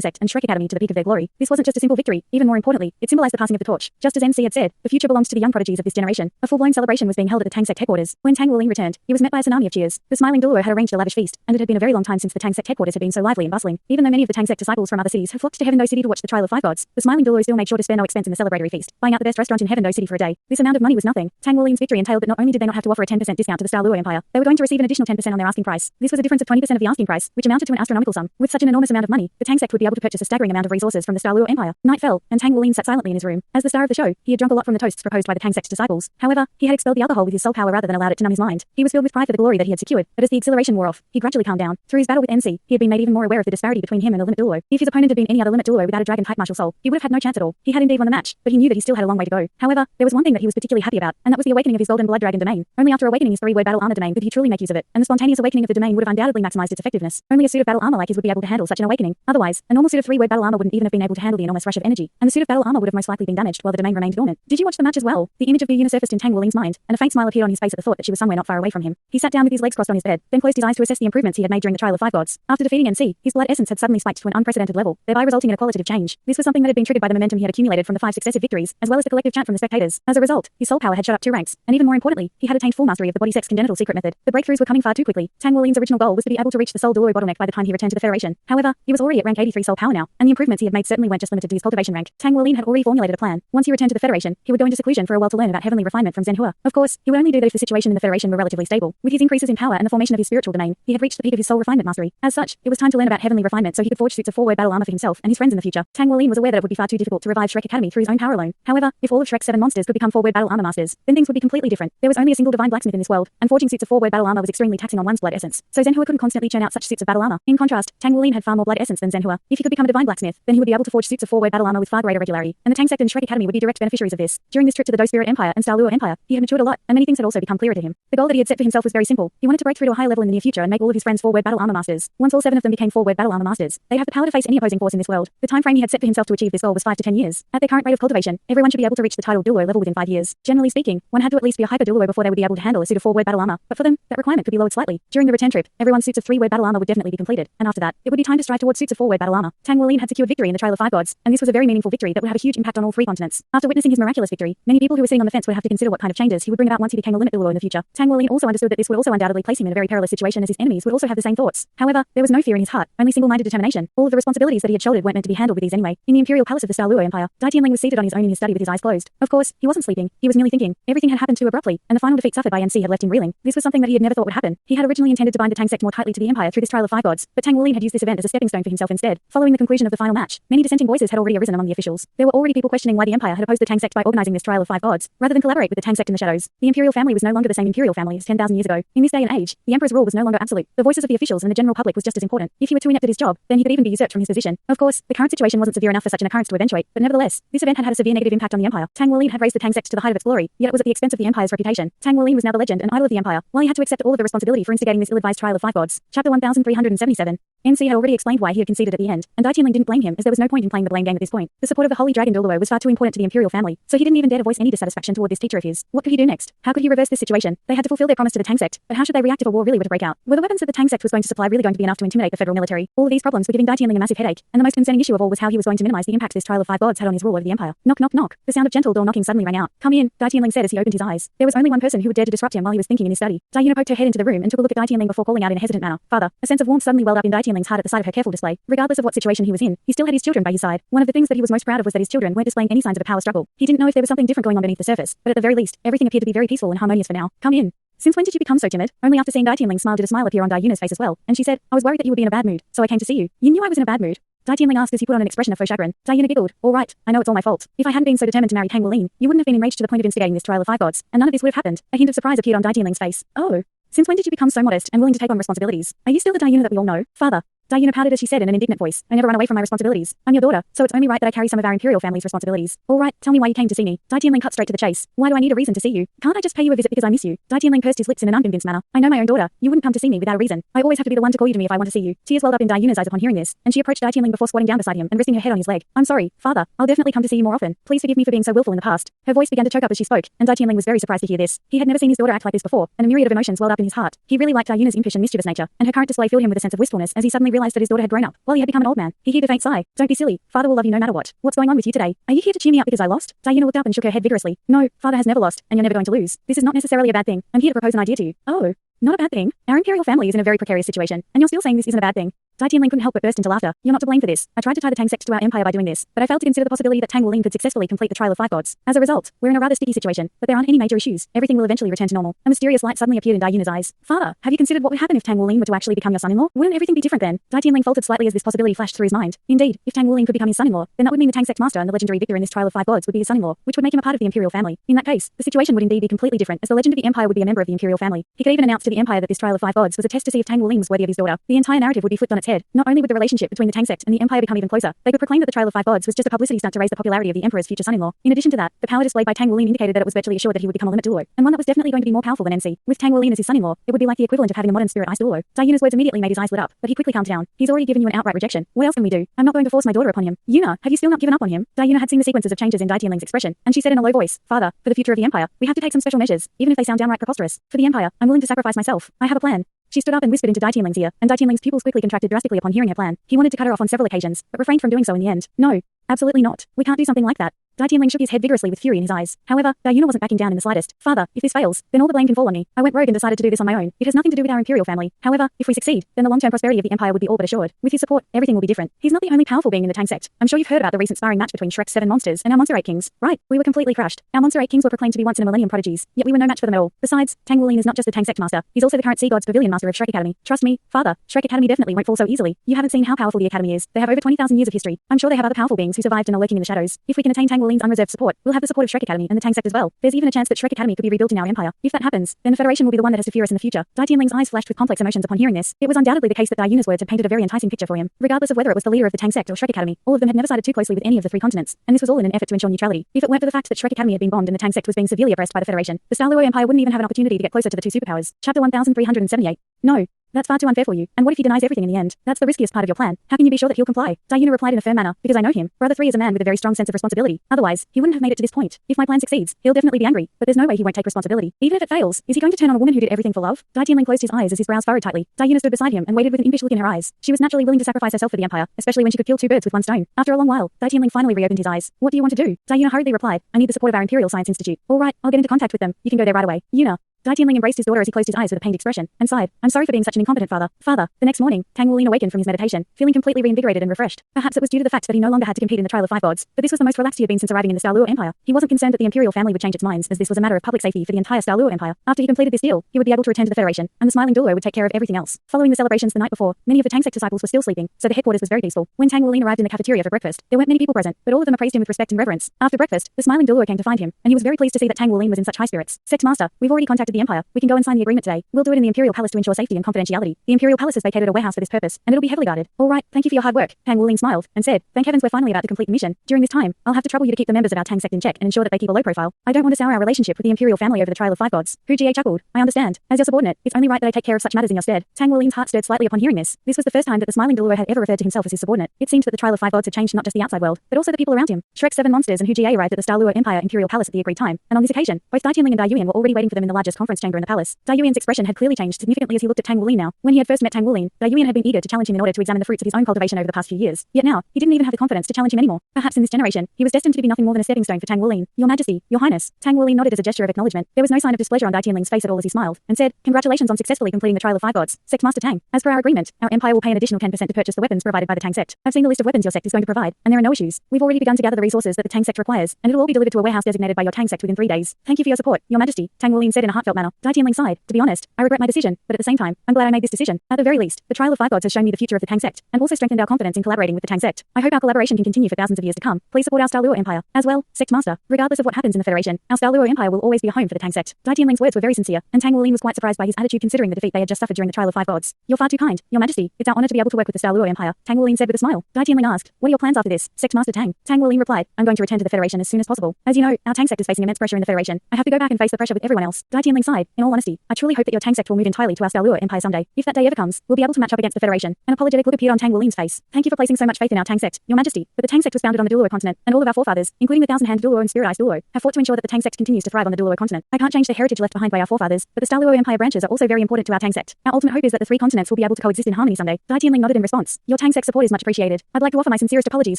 A: sect and Shrek Academy to the peak of their glory. This wasn't just a simple victory. Even more importantly, it symbolized the passing of the torch. Just as NC had said, the future belongs to the young prodigies of this generation. A full-blown celebration was being held at the Tang sect headquarters. When Tang Wulin returned, he was met by a tsunami of cheers. The smiling Douluo had arranged a lavish feast, and it had been a very long time since the Tang sect headquarters had been so lively and bustling. Even though many of the Tang sect disciples from other cities had flocked to Heaven Dou City to watch the trial of 5 gods, the smiling Douluo still made sure to spare no expense in the celebratory feast, buying out the best restaurant in Heaven Dou City for a day. This amount of money was nothing. Tang Wulin's victory entailed that not only did they not have to offer a 10% discount to the Douluo Empire, they were going to receive an additional 10% on their asking price. This was a difference of 20% of the asking price, which amounted to an astronomical sum. With such an enormous amount of money, the Tang sect would be able to purchase a staggering amount of resources from the Douluo Empire. Night fell, and Tang Wulin sat silently in his room. As the star of the show, he had drunk a lot from the toasts proposed by the Tang sect's disciples. However, he had expelled the alcohol with his soul power rather than allowed it to numb his mind. He was filled with pride for the glory that he had secured, but as the exhilaration wore off, he gradually calmed down. Through his battle with NC, he had been made even more aware of the disparity between him and the limit Douluo. If his opponent had been any other limit Douluo without a dragon-type martial soul, he would have had no chance at all. He had indeed won the match, but he knew that he still had a long way to go. However, there was one thing that he was particularly happy about, and that was the awakening of his golden blood dragon domain. Only after awakening his 3-word battle armor domain could he truly make use of it, and the spontaneous awakening of the domain would have undoubtedly maximized its effectiveness. Only a suit of battle armor like his would be able to handle such an awakening. Otherwise, a normal suit of 3-word battle armor wouldn't even have been able to handle the enormous rush of energy, and the suit of battle armor would have most likely been damaged while the domain remained dormant. Did you watch the match as well? The image of Yuna surfaced in Tang Wulin's mind, and a faint smile appeared on his face at the thought that she was somewhere not far away from him. He sat down with his legs crossed on his bed, then closed his eyes to assess the improvements he had made during the trial of 5 gods. After defeating NC, his blood essence had suddenly spiked to an unprecedented level, thereby resulting in a qualitative change. This was something that had been triggered by the momentum he had accumulated from the 5 successive victories, as well as the collective chant from the spectators. As a result, his soul power had shot up 2 ranks, and even more importantly, he had attained full mastery of the body sex congenital secret method. The breakthroughs were coming far too quickly. Tang Wulin's original goal was to be able to reach the soul Douluo bottleneck by the time he returned to the Federation. However, he was already at rank 83 soul power now, and the improvements he had made certainly weren't just limited to his cultivation rank. Tang Wulin had already formulated a plan. Once he returned to the Federation, he would go into seclusion for a while to learn about heavenly refinement from Zhenhua. Of course, he would only do that if the situation in the Federation were relatively stable. With his increases in power and the formation of his spiritual domain, he had reached the peak of his soul refinement mastery. As such, it was time to learn about heavenly refinement so he could forge suits of 4-word battle armor for himself and his friends in the future. Tang Wulin was aware that it would be far too difficult to revive Shrek Academy through his own power alone. However, if all of Shrek's 7 monsters could become 4-word battle armor masters, then things would be completely different. There was only a single divine blacksmith in this world, and forging suits of 4-word battle armor was extremely taxing on one's blood essence. So Zhenhua couldn't constantly churn out such suits of battle armor. In contrast, Tang Wulin had far more blood essence than Zhenhua. If he could become a divine blacksmith, then he would be able to forge suits of 4-word battle armor with far greater regularity, and the Tang sect and Shrek Academy would be direct beneficiaries of this. During this trip to the Dou Spirit Empire and Douluo Empire, he had matured a lot, and many things had also become clearer to him. The goal that he had set for himself was very simple. He wanted to break through to a high level in the near future and make all of his friends 4-word battle armor masters. Once all 7 of them became 4-word battle armor masters, they'd have the power to face any opposing force in this world. The time frame he had set for himself to achieve this goal was 5 to 10 years. At their current rate of cultivation, everyone should be able to reach the title Douluo level within 5 years. Generally speaking, one had to at least be a hyper Douluo before they would be able to handle a suit of 4-word battle armor, but for them, that requirement could be lowered slightly. During the return trip, everyone's suits of 3-word battle armor would definitely be completed, and after that, it would be time to strive towards suits of 4-word battle armor. Tang Wulin had secured victory in the trial of 5 gods, and this was a very meaningful victory that would have a huge impact on all 3 continents. After witnessing his miraculous victory, many people who were sitting on the fence would have to consider what kind of changes he would bring about once he became a limit Douluo in the future. Tang Wulin also understood that this would also undoubtedly place him in a very perilous situation as his enemies would also have the same thoughts. However, there was no fear in his heart, only single-minded determination. All of the responsibilities that he had shouldered weren't meant to be handled with ease anyway. In the imperial palace of the Douluo Empire, Dai Tianling was seated on his own in his study with his eyes closed. Of course, he wasn't sleeping. He was merely thinking. Everything had happened too abruptly, and the final defeat suffered by NC had left him reeling. This was something that he had never thought would happen. He had originally intended to bind the Tang sect more tightly to the empire through this trial of 5 gods, but Tang Wulin had used this event as a stepping stone for himself instead. Following the conclusion of the final match, many dissenting voices had already arisen among the officials. There were already people questioning why the empire had opposed the Tang sect by organizing this trial of 5 gods, rather than collaborate with the Tang sect in the shadows. The imperial family was no longer the same imperial family as 10,000 years ago. In this day and age, the emperor's rule was no longer absolute. The voices of the officials and the general public was just as important. If he were too inept at his job, then he could even be usurped from his position. Of course, the current situation wasn't severe enough for such an occurrence to eventuate, but nevertheless, this event had had a severe negative impact on the empire. Tang Wulin had raised the Tang sect to the height of its glory, yet it was at the expense of the empire's reputation. Tang Wulin was now the legend and idol of the empire, while he had to accept all of the responsibility for instigating this ill-advised trial of 5 gods. Chapter 1377. NC had already explained why he had conceded at the end, and Dai Tianling didn't blame him as there was no point in playing the blame game at this point. The support of the Holy Dragon Douluo was far too important to the imperial family, so he didn't even dare to voice any dissatisfaction toward this teacher of his. What could he do next? How could he reverse this situation? They had to fulfill their promise to the Tang sect, but how should they react if a war really were to break out? Were the weapons that the Tang sect was going to supply really going to be enough to intimidate the federal military? All of these problems were giving Dai Tianling a massive headache, and the most concerning issue of all was how he was going to minimize the impact this trial of 5 gods had on his rule over the empire. Knock, knock, knock. The sound of gentle door knocking suddenly rang out. Come in, Dai Tianling said as he opened his eyes. There was only one person who would dare to disrupt him while he was thinking in his study. Dai Yuna poked her head into the room and took a look at Dai Tianling before calling out in a hesitant manner, "Father." A sense of warmth suddenly welled up in Dai Tianling's heart at the sight of her careful display. Regardless of what situation he was in, he still had his children by his side. One of the things that he was most proud of was that his children weren't displaying any signs of a power struggle. He didn't know if there was something different going on beneath the surface, but at the very least, everything appeared to be very peaceful and harmonious for now. Come in. Since when did you become so timid? Only after seeing Dai Tianling smile did a smile appear on Dai Yuna's face as well, and she said, I was worried that you would be in a bad mood, so I came to see you. You knew I was in a bad mood? Dai Tianling asked as he put on an expression of faux chagrin. Dai Yuna giggled. All right, I know it's all my fault. If I hadn't been so determined to marry Tang Wuling, you wouldn't have been enraged to the point of instigating this trial of 5 gods, and none of this would have happened. A hint of surprise appeared on Dai Tianling's face. Oh. Since when did you become so modest and willing to take on responsibilities? Are you still the Dai Yuna that we all know? Father. Dai Yuna pouted as she said in an indignant voice, I never run away from my responsibilities. I'm your daughter, so it's only right that I carry some of our imperial family's responsibilities. All right, tell me why you came to see me. Dai Tianling cut straight to the chase. Why do I need a reason to see you? Can't I just pay you a visit because I miss you? Dai Tianling pursed his lips in an unconvinced manner. I know my own daughter. You wouldn't come to see me without a reason. I always have to be the one to call you to me if I want to see you. Tears welled up in Dai Yuna's eyes upon hearing this, and she approached Dai Tianling before squatting down beside him and resting her head on his leg. I'm sorry, father. I'll definitely come to see you more often. Please forgive me for being so willful in the past. Her voice began to choke up as she spoke, and Dai Tianling was very surprised to hear this. He had never seen his daughter act like this before, and a myriad of emotions welled up in his heart. He really liked Dai Yuna's impish and mischievous nature, and her current display filled him with a sense of wistfulness as he suddenly realized that his daughter had grown up, while he had become an old man. He heaved a faint sigh. Don't be silly. Father will love you no matter what. What's going on with you today? Are you here to cheer me up because I lost? Dai Yuna looked up and shook her head vigorously. No, father has never lost, and you're never going to lose. This is not necessarily a bad thing. I'm here to propose an idea to you. Oh. Not a bad thing. Our imperial family is in a very precarious situation, and you're still saying this isn't a bad thing. Dai Tianling couldn't help but burst into laughter. You're not to blame for this. I tried to tie the Tang sect to our empire by doing this, but I failed to consider the possibility that Tang Wuling could successfully complete the trial of 5 gods. As a result, we're in a rather sticky situation, but there aren't any major issues. Everything will eventually return to normal. A mysterious light suddenly appeared in Dai Yuna's eyes. Father, have you considered what would happen if Tang Wuling were to actually become your son-in-law? Wouldn't everything be different then? Dai Tianling faltered slightly as this possibility flashed through his mind. Indeed, if Tang Wuling could become his son-in-law, then that would mean the Tang sect master and the legendary victor in this trial of 5 gods would be his son-in-law, which would make him a part of the imperial family. In that case, the situation would indeed be completely different, as the legend of the empire would be a member of the imperial family. He could even announce to the empire that this trial of 5 gods was a test to see if Tang Wuling was worthy of his daughter. The entire narrative would be flipped on its head. Not only would the relationship between the Tang sect and the empire become even closer, they could proclaim that the trial of 5 gods was just a publicity stunt to raise the popularity of the emperor's future son-in-law. In addition to that, the power displayed by Tang Wuling indicated that it was virtually assured that he would become a limit Douluo, and one that was definitely going to be more powerful than NC. With Tang Wuling as his son-in-law, it would be like the equivalent of having a modern spirit ice Douluo. Dai Yuna's words immediately made his eyes lit up, but he quickly calmed down. He's already given you an outright rejection. What else can we do? I'm not going to force my daughter upon him. Yuna, have you still not given up on him? Dai Yuna had seen the sequences of changes in Dai Tianling's expression, and she said in a low voice, Father, for the future of the empire, we have to take some special measures, even if they sound downright preposterous. For the empire, I'm willing to sacrifice myself. I have a plan. She stood up and whispered into Dai Tianling's ear, and Dai Tianling's pupils quickly contracted drastically upon hearing her plan. He wanted to cut her off on several occasions, but refrained from doing so in the end. No, absolutely not. We can't do something like that. Dai Tianling shook his head vigorously with fury in his eyes. However, Dai Yuna wasn't backing down in the slightest. Father, if this fails, then all the blame can fall on me. I went rogue and decided to do this on my own. It has nothing to do with our imperial family. However, if we succeed, then the long-term prosperity of the empire would be all but assured. With his support, everything will be different. He's not the only powerful being in the Tang sect. I'm sure you've heard about the recent sparring match between Shrek's 7 monsters and our Monster 8 kings. Right, we were completely crushed. Our Monster 8 kings were proclaimed to be once in a millennium prodigies, yet we were no match for them at all. Besides, Tang Wuling is not just the Tang sect master. He's also the current Sea Gods Pavilion master of Shrek Academy. Trust me, Father, Shrek Academy definitely won't fall so easily. You haven't seen how powerful the academy is. They have over 20,000 years of history. I'm sure they have other powerful beings who survived and are lurking in the shadows. If we can attain Tang Wuling's unreserved support, we'll have the support of Shrek Academy and the Tang sect as well. There's even a chance that Shrek Academy could be rebuilt in our empire. If that happens, then the Federation will be the one that has to fear us in the future. Dai Tianling's eyes flashed with complex emotions upon hearing this. It was undoubtedly the case that Dai Yuna's words had painted a very enticing picture for him. Regardless of whether it was the leader of the Tang sect or Shrek Academy, all of them had never sided too closely with any of the 3 continents, and this was all in an effort to ensure neutrality. If it weren't for the fact that Shrek Academy had been bombed and the Tang sect was being severely oppressed by the Federation, the Douluo Empire wouldn't even have an opportunity to get closer to the 2 superpowers. Chapter 1378. No. That's far too unfair for you. And what if he denies everything in the end? That's the riskiest part of your plan. How can you be sure that he'll comply? Dai Yuna replied in a firm manner, because I know him. Brother 3 is a man with a very strong sense of responsibility. Otherwise, he wouldn't have made it to this point. If my plan succeeds, he'll definitely be angry, but there's no way he won't take responsibility. Even if it fails, is he going to turn on a woman who did everything for love? Dai Tianling closed his eyes as his brows furrowed tightly. Dai Yuna stood beside him and waited with an impish look in her eyes. She was naturally willing to sacrifice herself for the empire, especially when she could kill 2 birds with 1 stone. After a long while, Dai Tianling finally reopened his eyes. What do you want to do? Dai Yuna hurriedly replied, I need the support of our Imperial Science Institute. All right, I'll get into contact with them. You can go there right away. Yuna. Dai Tianling embraced his daughter as he closed his eyes with a pained expression, and sighed. I'm sorry for being such an incompetent father. Father. The next morning, Tang Wuling awakened from his meditation, feeling completely reinvigorated and refreshed. Perhaps it was due to the fact that he no longer had to compete in the trial of 5 gods, but this was the most relaxed he had been since arriving in the Douluo Empire. He wasn't concerned that the imperial family would change its minds, as this was a matter of public safety for the entire Douluo Empire. After he completed this deal, he would be able to return to the Federation, and the smiling Douluo would take care of everything else. Following the celebrations the night before, many of the Tang sect disciples were still sleeping, so the headquarters was very peaceful. When Tang Wuling arrived in the cafeteria for breakfast, there weren't many people present, but all of them appraised him with respect and reverence. After breakfast, the smiling Douluo came to find him, and he was very pleased to see that Tang Wuling was in such high spirits. Sect Master, we've already contacted the Empire. We can go and sign the agreement today. We'll do it in the Imperial Palace to ensure safety and confidentiality. The Imperial Palace has vacated a warehouse for this purpose, and it'll be heavily guarded. All right, thank you for your hard work. Tang Wuling smiled and said, thank heavens we're finally about to complete the mission. During this time, I'll have to trouble you to keep the members of our Tang sect in check and ensure that they keep a low profile. I don't want to sour our relationship with the Imperial family over the trial of 5 gods. Hu Jie chuckled. I understand. As your subordinate, it's only right that I take care of such matters in your stead. Tang Wuling's heart stirred slightly upon hearing this. This was the first time that the smiling Douluo had ever referred to himself as his subordinate. It seemed that the trial of 5 gods had changed not just the outside world, but also the people around him. Shrek's 7 monsters and Hu Jie arrived at the Douluo Empire Imperial Palace at the agreed time, and on this occasion, both Dai Tianling and Dai Yuan were already waiting for them in the largest conference chamber in the palace. Dou Yuan's expression had clearly changed significantly as he looked at Tang Wulin now. When he had first met Tang Wulin, Dou Yuan had been eager to challenge him in order to examine the fruits of his own cultivation over the past few years. Yet now, he didn't even have the confidence to challenge him anymore. Perhaps in this generation, he was destined to be nothing more than a stepping stone for Tang Wulin. Your Majesty, Your Highness. Tang Wulin nodded as a gesture of acknowledgement. There was no sign of displeasure on Dai Tianling's face at all as he smiled, and said, "Congratulations on successfully completing the trial of 5 gods. Sect Master Tang. As per our agreement, our empire will pay an additional 10% to purchase the weapons provided by the Tang sect. I've seen the list of weapons your sect is going to provide, and there are no issues. We've already begun to gather the resources that the Tang sect requires, and it'll all be delivered to a warehouse designated by your Tang sect within 3 days. Thank you for your support, Your Majesty," Tang Wulin said in a heartfelt manner. Dai Tianling sighed. "To be honest, I regret my decision, but at the same time, I'm glad I made this decision. At the very least, the trial of 5 gods has shown me the future of the Tang sect, and also strengthened our confidence in collaborating with the Tang sect. I hope our collaboration can continue for thousands of years to come. Please support our Douluo empire. As well, Sect Master, regardless of what happens in the Federation, our Douluo empire will always be a home for the Tang sect." Dai Tianling's words were very sincere, and Tang Wulin was quite surprised by his attitude considering the defeat they had just suffered during the trial of 5 gods. "You're far too kind, Your Majesty. It's our honor to be able to work with the Douluo empire," Tang Wulin said with a smile. Dai Tianling asked, "What are your plans after this, Sect Master Tang?" Tang Wulin replied, "I'm going to return to the Federation as soon as possible. As you know, our Tang sect is facing immense pressure in the Federation. I have to go back and face the pressure with everyone else." Dai Tianling sighed. "In all honesty, I truly hope that your Tang sect will move entirely to our Douluo empire someday. If that day ever comes, we'll be able to match up against the Federation." An apologetic look appeared on Tang Wulin's face. "Thank you for placing so much faith in our Tang sect, Your Majesty. But the Tang sect was founded on the Douluo continent, and all of our forefathers, including the thousand-hand Douluo and spirit-eyes Douluo, have fought to ensure that the Tang sect continues to thrive on the Douluo continent. I can't change the heritage left behind by our forefathers, but the Douluo empire branches are also very important to our Tang sect. Our ultimate hope is that the 3 continents will be able to coexist in harmony someday." Dai Tianling nodded in response. "Your Tang sect support is much appreciated. I'd like to offer my sincerest apologies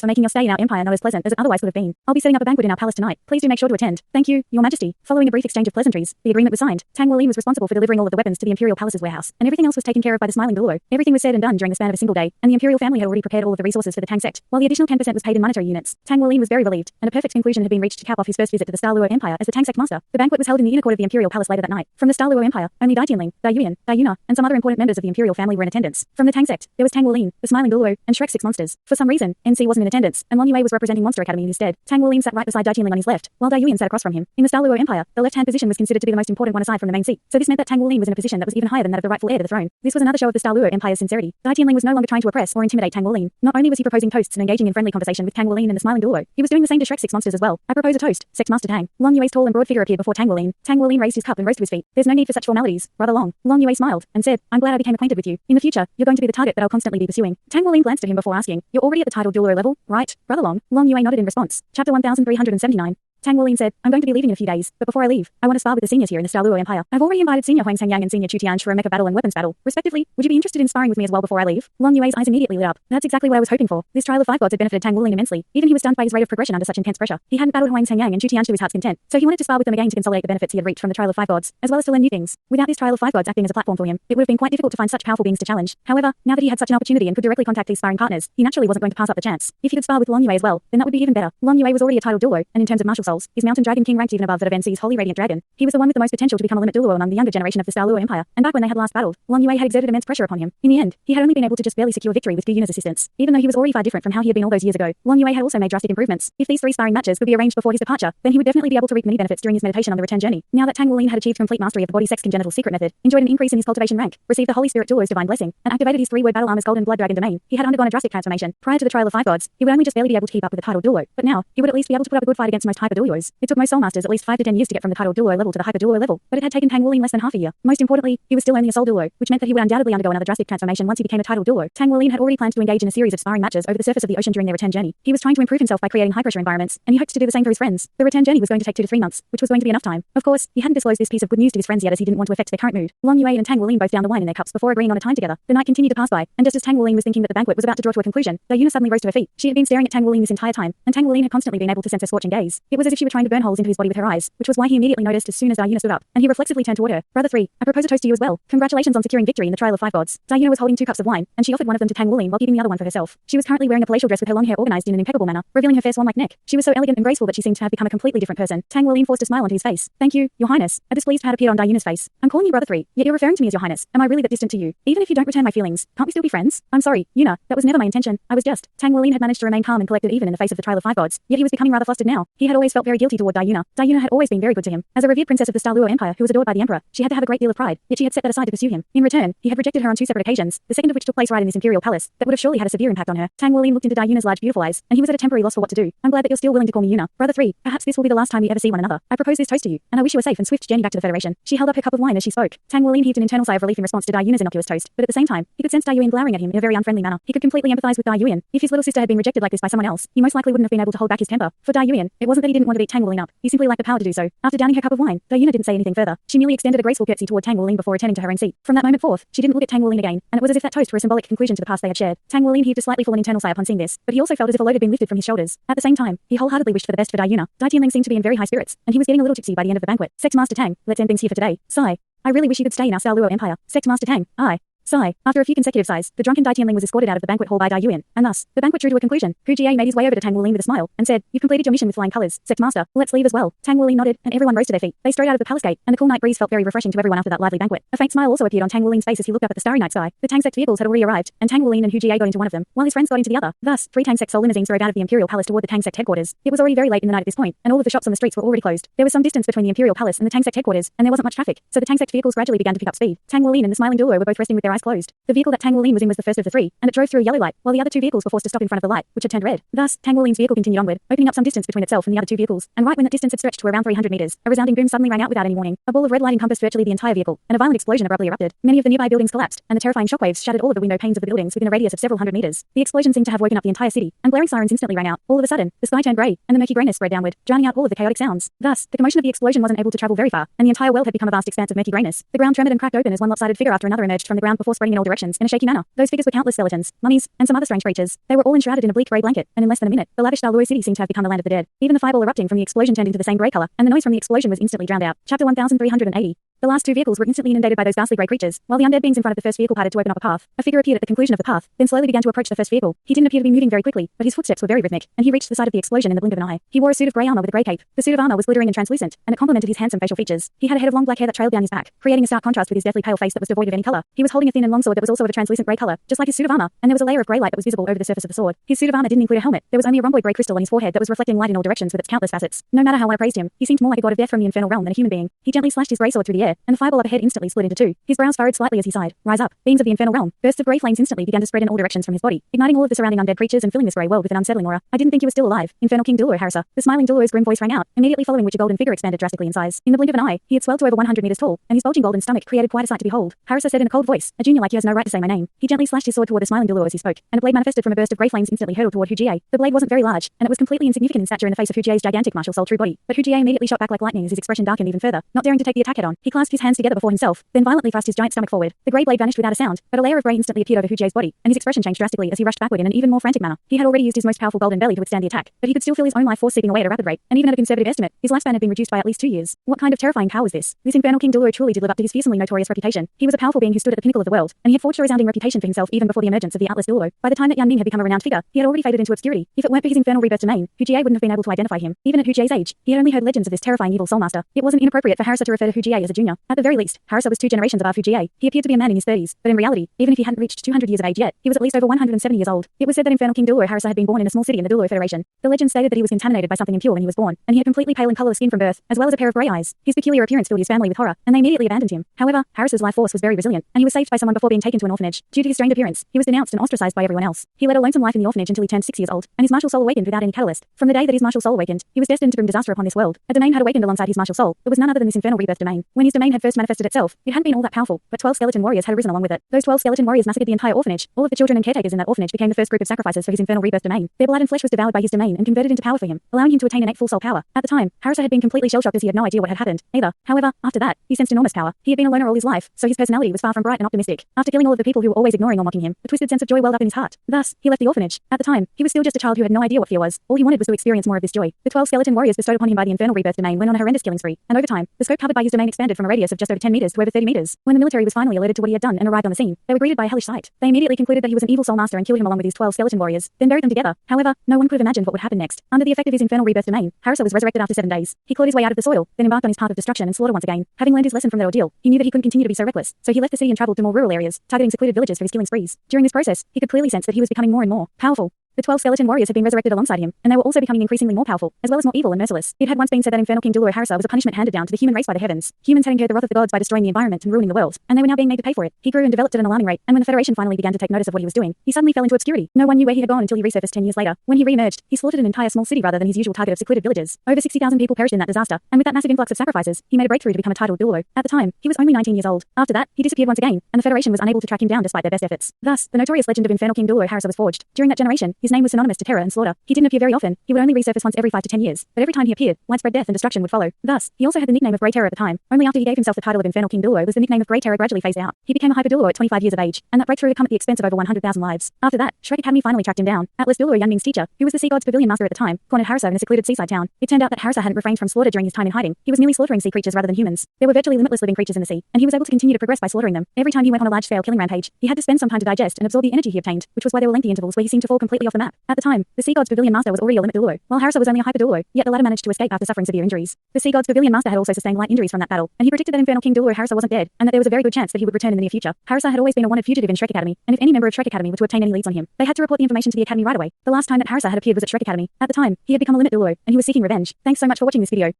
A: for making your stay in our empire not as pleasant as it otherwise would have been. I'll be setting up a banquet in our palace tonight. Please do make sure to attend. Thank you, Your Majesty." Following a brief exchange of pleasantries, the agreement was signed. Tang Wulin was responsible for delivering all of the weapons to the Imperial Palace's warehouse, and everything else was taken care of by the smiling Douluo. Everything was said and done during the span of a single day, and the Imperial family had already prepared all of the resources for the Tang sect, while the additional 10% was paid in monetary units. Tang Wulin was very relieved, and a perfect conclusion had been reached to cap off his first visit to the Douluo empire as the Tang sect master. The banquet was held in the inner court of the Imperial Palace later that night. From the Douluo empire, only Dai Tianling, Dai Yuan, Dai Yuna, and some other important members of the Imperial family were in attendance. From the Tang sect, there was Tang Wulin, the smiling Douluo, and Shrek 6 monsters. For some reason, NC wasn't in attendance, and Long Yue was representing Monster Academy in his stead. Tang Wulin sat right beside Dai Tianling on his left, while Dai Yuan sat across from him. In the Douluo empire, the left-hand position was considered to be the most important one aside from the main seat, so this meant that Tang Wulin was in a position that was even higher than that of the rightful heir to the throne. This was another show of the Douluo empire's sincerity. Dai Tianling was no longer trying to oppress or intimidate Tang Wulin. Not only was he proposing toasts and engaging in friendly conversation with Tang Wulin and the smiling Douluo, he was doing the same to Shrek 6 monsters as well. "I propose a toast, Sect Master Tang." Long Yue's tall and broad figure appeared before Tang Wulin. Tang Wulin raised his cup and rose to his feet. "There's no need for such formalities, Brother Long." Long Yue smiled and said, "I'm glad I became acquainted with you. In the future, you're going to be the target that I'll constantly be pursuing." Tang Wulin glanced at him before asking, "You're already at the title Douluo level, right, Brother Long?" Long Yue nodded in response. Chapter 1379. Tang Wulin said, "I'm going to be leaving in a few days, but before I leave, I want to spar with the seniors here in the Douluo empire. I've already invited Senior Huang Sangyang and Senior Chu Tianj for a mecha battle and weapons battle, respectively. Would you be interested in sparring with me as well before I leave?" Long Yue's eyes immediately lit up. That's exactly what I was hoping for. This trial of 5 gods had benefited Tang Wulin immensely. Even he was stunned by his rate of progression under such intense pressure. He hadn't battled Huang Sangyang and Chu Tianj to his heart's content, so he wanted to spar with them again to consolidate the benefits he had reaped from the trial of 5 gods, as well as to learn new things. Without this trial of 5 gods acting as a platform for him, it would have been quite difficult to find such powerful beings to challenge. However, now that he had such an opportunity and could directly contact these sparring partners, he naturally wasn't going to pass up the chance. If he could spar with Long Yue as well, then that would be even better. Long Yue was already a titled Douluo, and in terms of martial souls, his Mountain Dragon King ranked even above that of NC's Holy Radiant Dragon. He was the one with the most potential to become a limit Douluo among the younger generation of the Douluo empire, and back when they had last battled, Long Yue had exerted immense pressure upon him. In the end, he had only been able to just barely secure victory with Gu Yuna's assistance. Even though he was already far different from how he had been all those years ago, Long Yue had also made drastic improvements. If these 3 sparring matches could be arranged before his departure, then he would definitely be able to reap many benefits during his meditation on the return journey. Now that Tang Wulin had achieved complete mastery of the body sex congenital secret method, enjoyed an increase in his cultivation rank, received the Holy Spirit Douluo's divine blessing, and activated his 3-word battle armor's golden blood dragon domain, he had undergone a drastic transformation. Prior to the trial of 5 gods, he would only just barely be able to keep up with the title Douluo, but now, he would at least be able to put up a good fight against most hyper Douluos. It took most soul masters at least 5 to 10 years to get from the title Douluo level to the hyper Douluo level, but it had taken Tang Wulin less than half a year. Most importantly, he was still only a soul Douluo, which meant that he would undoubtedly undergo another drastic transformation once he became a title Douluo. Tang Wulin had already planned to engage in a series of sparring matches over the surface of the ocean during their return journey. He was trying to improve himself by creating high-pressure environments, and he hoped to do the same for his friends. The return journey was going to take 2 to 3 months, which was going to be enough time. Of course, he hadn't disclosed this piece of good news to his friends yet as he didn't want to affect their current mood. Long Yue and Tang Wulin both downed the wine in their cups before agreeing on a time together. The night continued to pass by, and just as Tang Wulin was thinking that the banquet was about to draw to a conclusion, Dai Yuna suddenly rose to her feet. She had been staring at Tang Wulin this entire time, and Tang Wulin had constantly been able to sense her scorching gaze. It was as if she were trying to burn holes into his body with her eyes, which was why he immediately noticed as soon as Dai Yuna stood up, and he reflexively turned toward her. "Brother 3, I propose a toast to you as well. Congratulations on securing victory in the trial of 5 gods." Dai Yuna was holding 2 cups of wine, and she offered one of them to Tang Wulin while keeping the other one for herself. She was currently wearing a palatial dress with her long hair organized in an impeccable manner, revealing her fair swan-like neck. She was so elegant and graceful that she seemed to have become a completely different person. Tang Wulin forced a smile onto his face. "Thank you, Your Highness." A displeased pad appeared on Dai Yuna's face. "I'm calling you Brother 3, yet you're referring to me as Your Highness. Am I really that distant to you? Even if you don't return my feelings, can't we still be friends?" "I'm sorry, Yuna, that was never my intention. I was just..." Tang Wulin had managed to remain calm and collected even in the face of the trial of 5 gods, yet he was becoming rather flustered now. He had always felt very guilty toward Dai Yuna. Dai Yuna had always been very good to him. As a revered princess of the Douluo empire who was adored by the emperor, she had to have a great deal of pride, yet she had set that aside to pursue him. In return, he had rejected her on 2 separate occasions, the second of which took place right in this imperial palace, that would have surely had a severe impact on her. Tang Wulin looked into Dai Yuna's large beautiful eyes, and he was at a temporary loss for what to do. "I'm glad that you're still willing to call me Yuna. Brother 3, perhaps this will be the last time we ever see one another. I propose this toast to you, and I wish you a safe and swift journey back to the Federation." She held up her cup of wine as she spoke. Tang Wulin heaved an internal sigh of relief in response to Dai Yuna's innocuous toast, but at the same time, he could sense Dai Yuan glowering at him in a very unfriendly manner. He could completely empathize with Dai Yuan. If his little sister had been rejected like this by someone else, he most likely wouldn't have been able to hold back his temper. For Dai Yuan, it wasn't that he didn't want want to beat Tang Wuling up. He simply lacked the power to do so. After downing her cup of wine, Dou didn't say anything further. She merely extended a graceful curtsy toward Tang Wuling before returning to her own seat. From that moment forth, she didn't look at Tang Wuling again, and it was as if that toast were a symbolic conclusion to the past they had shared. Tang Wuling heaved a slightly fallen internal sigh upon seeing this, but he also felt as if a load had been lifted from his shoulders. At the same time, he wholeheartedly wished for the best for Dou Yuna. Dai Tianling seemed to be in very high spirits, and he was getting a little tipsy by the end of the banquet. Sex Master Tang, let's end things here for today. Sigh. I really wish you could stay in our Douluo empire. Sex Master Tang, I. Sigh. After a few consecutive sighs, the drunken Dai Tianling was escorted out of the banquet hall by Dai Yuan, and thus, the banquet drew to a conclusion. Hu Jie made his way over to Tang Wuling with a smile, and said, "You've completed your mission with flying colors, Sex Master. Let's leave as well." Tang Wuling nodded, and everyone rose to their feet. They strode out of the palace gate, and the cool night breeze felt very refreshing to everyone after that lively banquet. A faint smile also appeared on Tang Wuling's face as he looked up at the starry night sky. The Tang sect vehicles had already arrived, and Tang Wuling and Hu Jie got into one of them, while his friends got into the other. Thus, 3 Tang sect Soul limousines drove out of the Imperial Palace toward the Tang sect headquarters. It was already very late in the night at this point, and all of the shops on the streets were already closed. There was some distance between the Imperial Palace and the Tang sect headquarters, and there wasn't much traffic, so the Tang sect vehicles gradually began to pick up speed. Tang Wuling and the smiling Douluo were both resting with their eyes closed. The vehicle that Tang Wuling was in was the first of the 3, and it drove through a yellow light, while the other 2 vehicles were forced to stop in front of the light, which had turned red. Thus, Tang Wuling's vehicle continued onward, opening up some distance between itself and the other 2 vehicles, and right when that distance had stretched to around 300 meters, a resounding boom suddenly rang out without any warning. A ball of red light encompassed virtually the entire vehicle, and a violent explosion abruptly erupted. Many of the nearby buildings collapsed, and the terrifying shockwaves shattered all of the window panes of the buildings within a radius of several hundred meters. The explosion seemed to have woken up the entire city, and blaring sirens instantly rang out. All of a sudden, the sky turned grey, and the murky greyness spread downward, drowning out all of the chaotic sounds. Thus, the commotion of the explosion wasn't able to travel very far, and the entire world had become a vast expanse of murky greyness. The ground trembled and cracked open as one lopsided figure after another emerged from the ground before spreading in all directions in a shaky manner. Those figures were countless skeletons, mummies, and some other strange creatures. They were all enshrouded in a bleak grey blanket, and in less than a minute, the lavish Douluo city seemed to have become the land of the dead. Even the fireball erupting from the explosion turned into the same grey color, and the noise from the explosion was instantly drowned out. Chapter 1380. The last 2 vehicles were instantly inundated by those ghastly grey creatures, while the undead beings in front of the first vehicle parted to open up a path. A figure appeared at the conclusion of the path, then slowly began to approach the first vehicle. He didn't appear to be moving very quickly, but his footsteps were very rhythmic, and he reached the side of the explosion in the blink of an eye. He wore a suit of grey armor with a grey cape. The suit of armor was glittering and translucent, and it complemented his handsome facial features. He had a head of long black hair that trailed down his back, creating a stark contrast with his deathly pale face that was devoid of any color. He was holding a thin and long sword that was also of a translucent grey color, just like his suit of armor, and there was a layer of grey light that was visible over the surface of the sword. His suit of armor didn't include a helmet. There was only a rhomboid grey crystal on his forehead that was reflecting light in all directions with its countless facets. No matter how one appraised him, he seemed more like a god of death from the infernal realm than a human being. He gently slashed his grey sword through the air, and the fireball up ahead instantly split into 2. His brows furrowed slightly as he sighed. Rise up, beings of the infernal realm. Bursts of grey flames instantly began to spread in all directions from his body, igniting all of the surrounding undead creatures and filling this grey world with an unsettling aura. I didn't think you were still alive. Infernal King Douluo Harissa. The smiling Douluo's grim voice rang out, immediately following which a golden figure expanded drastically in size. In the blink of an eye, he had swelled to over 100 meters tall, and his bulging golden stomach created quite a sight to behold. Harissa said in a cold voice, "A junior like you has no right to say my name." He gently slashed his sword toward the smiling Douluo as he spoke, and a blade manifested from a burst of grey flames instantly hurtled toward Hu Jie. The blade wasn't very large, and it was completely insignificant in stature in the face of Hu Jie's gigantic martial soul true body. But Hu Jie immediately shot back like lightning as his expression darkened even further. Not daring to take the attack head on, he clasped his hands together before himself, then violently thrust his giant stomach forward. The grey blade vanished without a sound, but a layer of grey instantly appeared over Hu Jie's body, and his expression changed drastically as he rushed backward in an even more frantic manner. He had already used his most powerful golden belly to withstand the attack, but he could still feel his own life force seeping away at a rapid rate, and even at a conservative estimate, his lifespan had been reduced by at least 2 years. What kind of terrifying power was this? This infernal King Douluo truly did live up to his fearsomely notorious reputation. He was a powerful being who stood at the pinnacle of the world, and he had forged a resounding reputation for himself even before the emergence of the Atlas Douluo. By the time that Yan Ming had become a renowned figure, he had already faded into obscurity. If it weren't for his infernal rebirth domain, Hu Jie wouldn't have been able to identify him. Even at Hu Jie's age, he had only heard legends of this terrifying evil soulmaster. It wasn't inappropriate for Harissa to refer to Hu Jie as a junior. At the very least, Harissa was 2 generations above Hu Jie. He appeared to be a man in his 30s, but in reality, even if he hadn't reached 200 years of age yet, he was at least over 170 years old. It was said that infernal King Douluo Harissa had been born in a small city in the Douluo Federation. The legend stated that he was contaminated by something impure when he was born, and he had completely pale and colorless skin from birth, as well as a pair of grey eyes. His peculiar appearance filled his family with horror, and they immediately abandoned him. However, Harissa's life force was very resilient, and he was saved by someone before being taken to an orphanage. Due to his strange appearance, he was denounced and ostracized by everyone else. He led a lonesome life in the orphanage until he turned 6 years old, and his martial soul awakened without any catalyst. From the day that his martial soul awakened, he was destined to bring disaster upon this world. A domain had awakened alongside his martial soul. It was none other than this infernal rebirth domain. When his domain had first manifested itself, it hadn't been all that powerful, but 12 skeleton warriors had arisen along with it. Those 12 skeleton warriors massacred the entire orphanage. All of the children and caretakers in that orphanage became the first group of sacrifices for his infernal rebirth domain. Their blood and flesh was devoured by his domain and converted into power for him, allowing him to attain innate full soul power. At the time, Harissa had been completely shell-shocked as he had no idea what had happened, either. However, after that, he sensed enormous power. He had been a loner all his life, so his personality was far from bright and optimistic. After killing all of the people who were always ignoring or mocking him, a twisted sense of joy welled up in his heart. Thus, he left the orphanage. At the time, he was still just a child who had no idea what fear was. All he wanted was to experience more of this joy. The 12 skeleton warriors bestowed upon him by the infernal rebirth domain went on a horrendous killing spree, and over time, the scope covered by his domain expanded from a radius of just over 10 meters to over 30 meters. When the military was finally alerted to what he had done and arrived on the scene, they were greeted by a hellish sight. They immediately concluded that he was an evil soul master and killed him along with his 12 skeleton warriors, then buried them together. However, no one could have imagined what would happen next. Under the effect of his infernal rebirth domain, Harissa was resurrected after 7 days. He clawed his way out of the soil, then embarked on his path of destruction and slaughter once again. Having learned his lesson from that ordeal, he knew that he couldn't continue to be so reckless, so he left the city and traveled to more rural areas, targeting secluded villages for his killing sprees. During this process, he could clearly sense that he was becoming more and more powerful. The 12 skeleton warriors had been resurrected alongside him, and they were also becoming increasingly more powerful, as well as more evil and merciless. It had once been said that infernal King Douluo Harissa was a punishment handed down to the human race by the heavens. Humans had incurred the wrath of the gods by destroying the environment and ruining the world, and they were now being made to pay for it. He grew and developed at an alarming rate, and when the Federation finally began to take notice of what he was doing, he suddenly fell into obscurity. No one knew where he had gone until he resurfaced 10 years later. When he re-emerged, he slaughtered an entire small city rather than his usual target of secluded villages. Over 60,000 people perished in that disaster, and with that massive influx of sacrifices, he made a breakthrough to become a titled Douluo. At the time, he was only 19 years old. After that, he disappeared once again, and the Federation was unable to track him down despite their best efforts. Thus, the notorious legend of infernal King Douluo Harissa was forged. During that generation, his His name was synonymous to terror and slaughter. He didn't appear very often. He would only resurface once every 5 to 10 years. But every time he appeared, widespread death and destruction would follow. Thus, he also had the nickname of Great Terror at the time. Only after he gave himself the title of Infernal King Douluo was the nickname of Great Terror gradually phased out. He became a hyper Douluo at 25 years of age, and that breakthrough had come at the expense of over 100,000 lives. After that, Shrek Academy finally tracked him down. Atlas Douluo Yunming's teacher, who was the sea god's pavilion master at the time, cornered Harissa in a secluded seaside town. It turned out that Harissa hadn't refrained from slaughter during his time in hiding. He was merely slaughtering sea creatures rather than humans. There were virtually limitless living creatures in the sea, and he was able to continue to progress by slaughtering them. Every time he went on a large-scale killing rampage, he had to spend some time to digest and absorb the energy he obtained, which was why there were lengthy intervals where he seemed to fall completely off the map. At the time, the sea god's pavilion master was already a limit Douluo, while Harissa was only a hyper Douluo, yet the latter managed to escape after suffering severe injuries. The sea god's pavilion master had also sustained light injuries from that battle, and he predicted that Infernal King Douluo Harissa wasn't dead, and that there was a very good chance that he would return in the near future. Harissa had always been a wanted fugitive in Shrek Academy, and if any member of Shrek Academy were to obtain any leads on him, they had to report the information to the Academy right away. The last time that Harissa had appeared was at Shrek Academy. At the time, he had become a limit Douluo, and he was seeking revenge. Thanks so much for watching this video.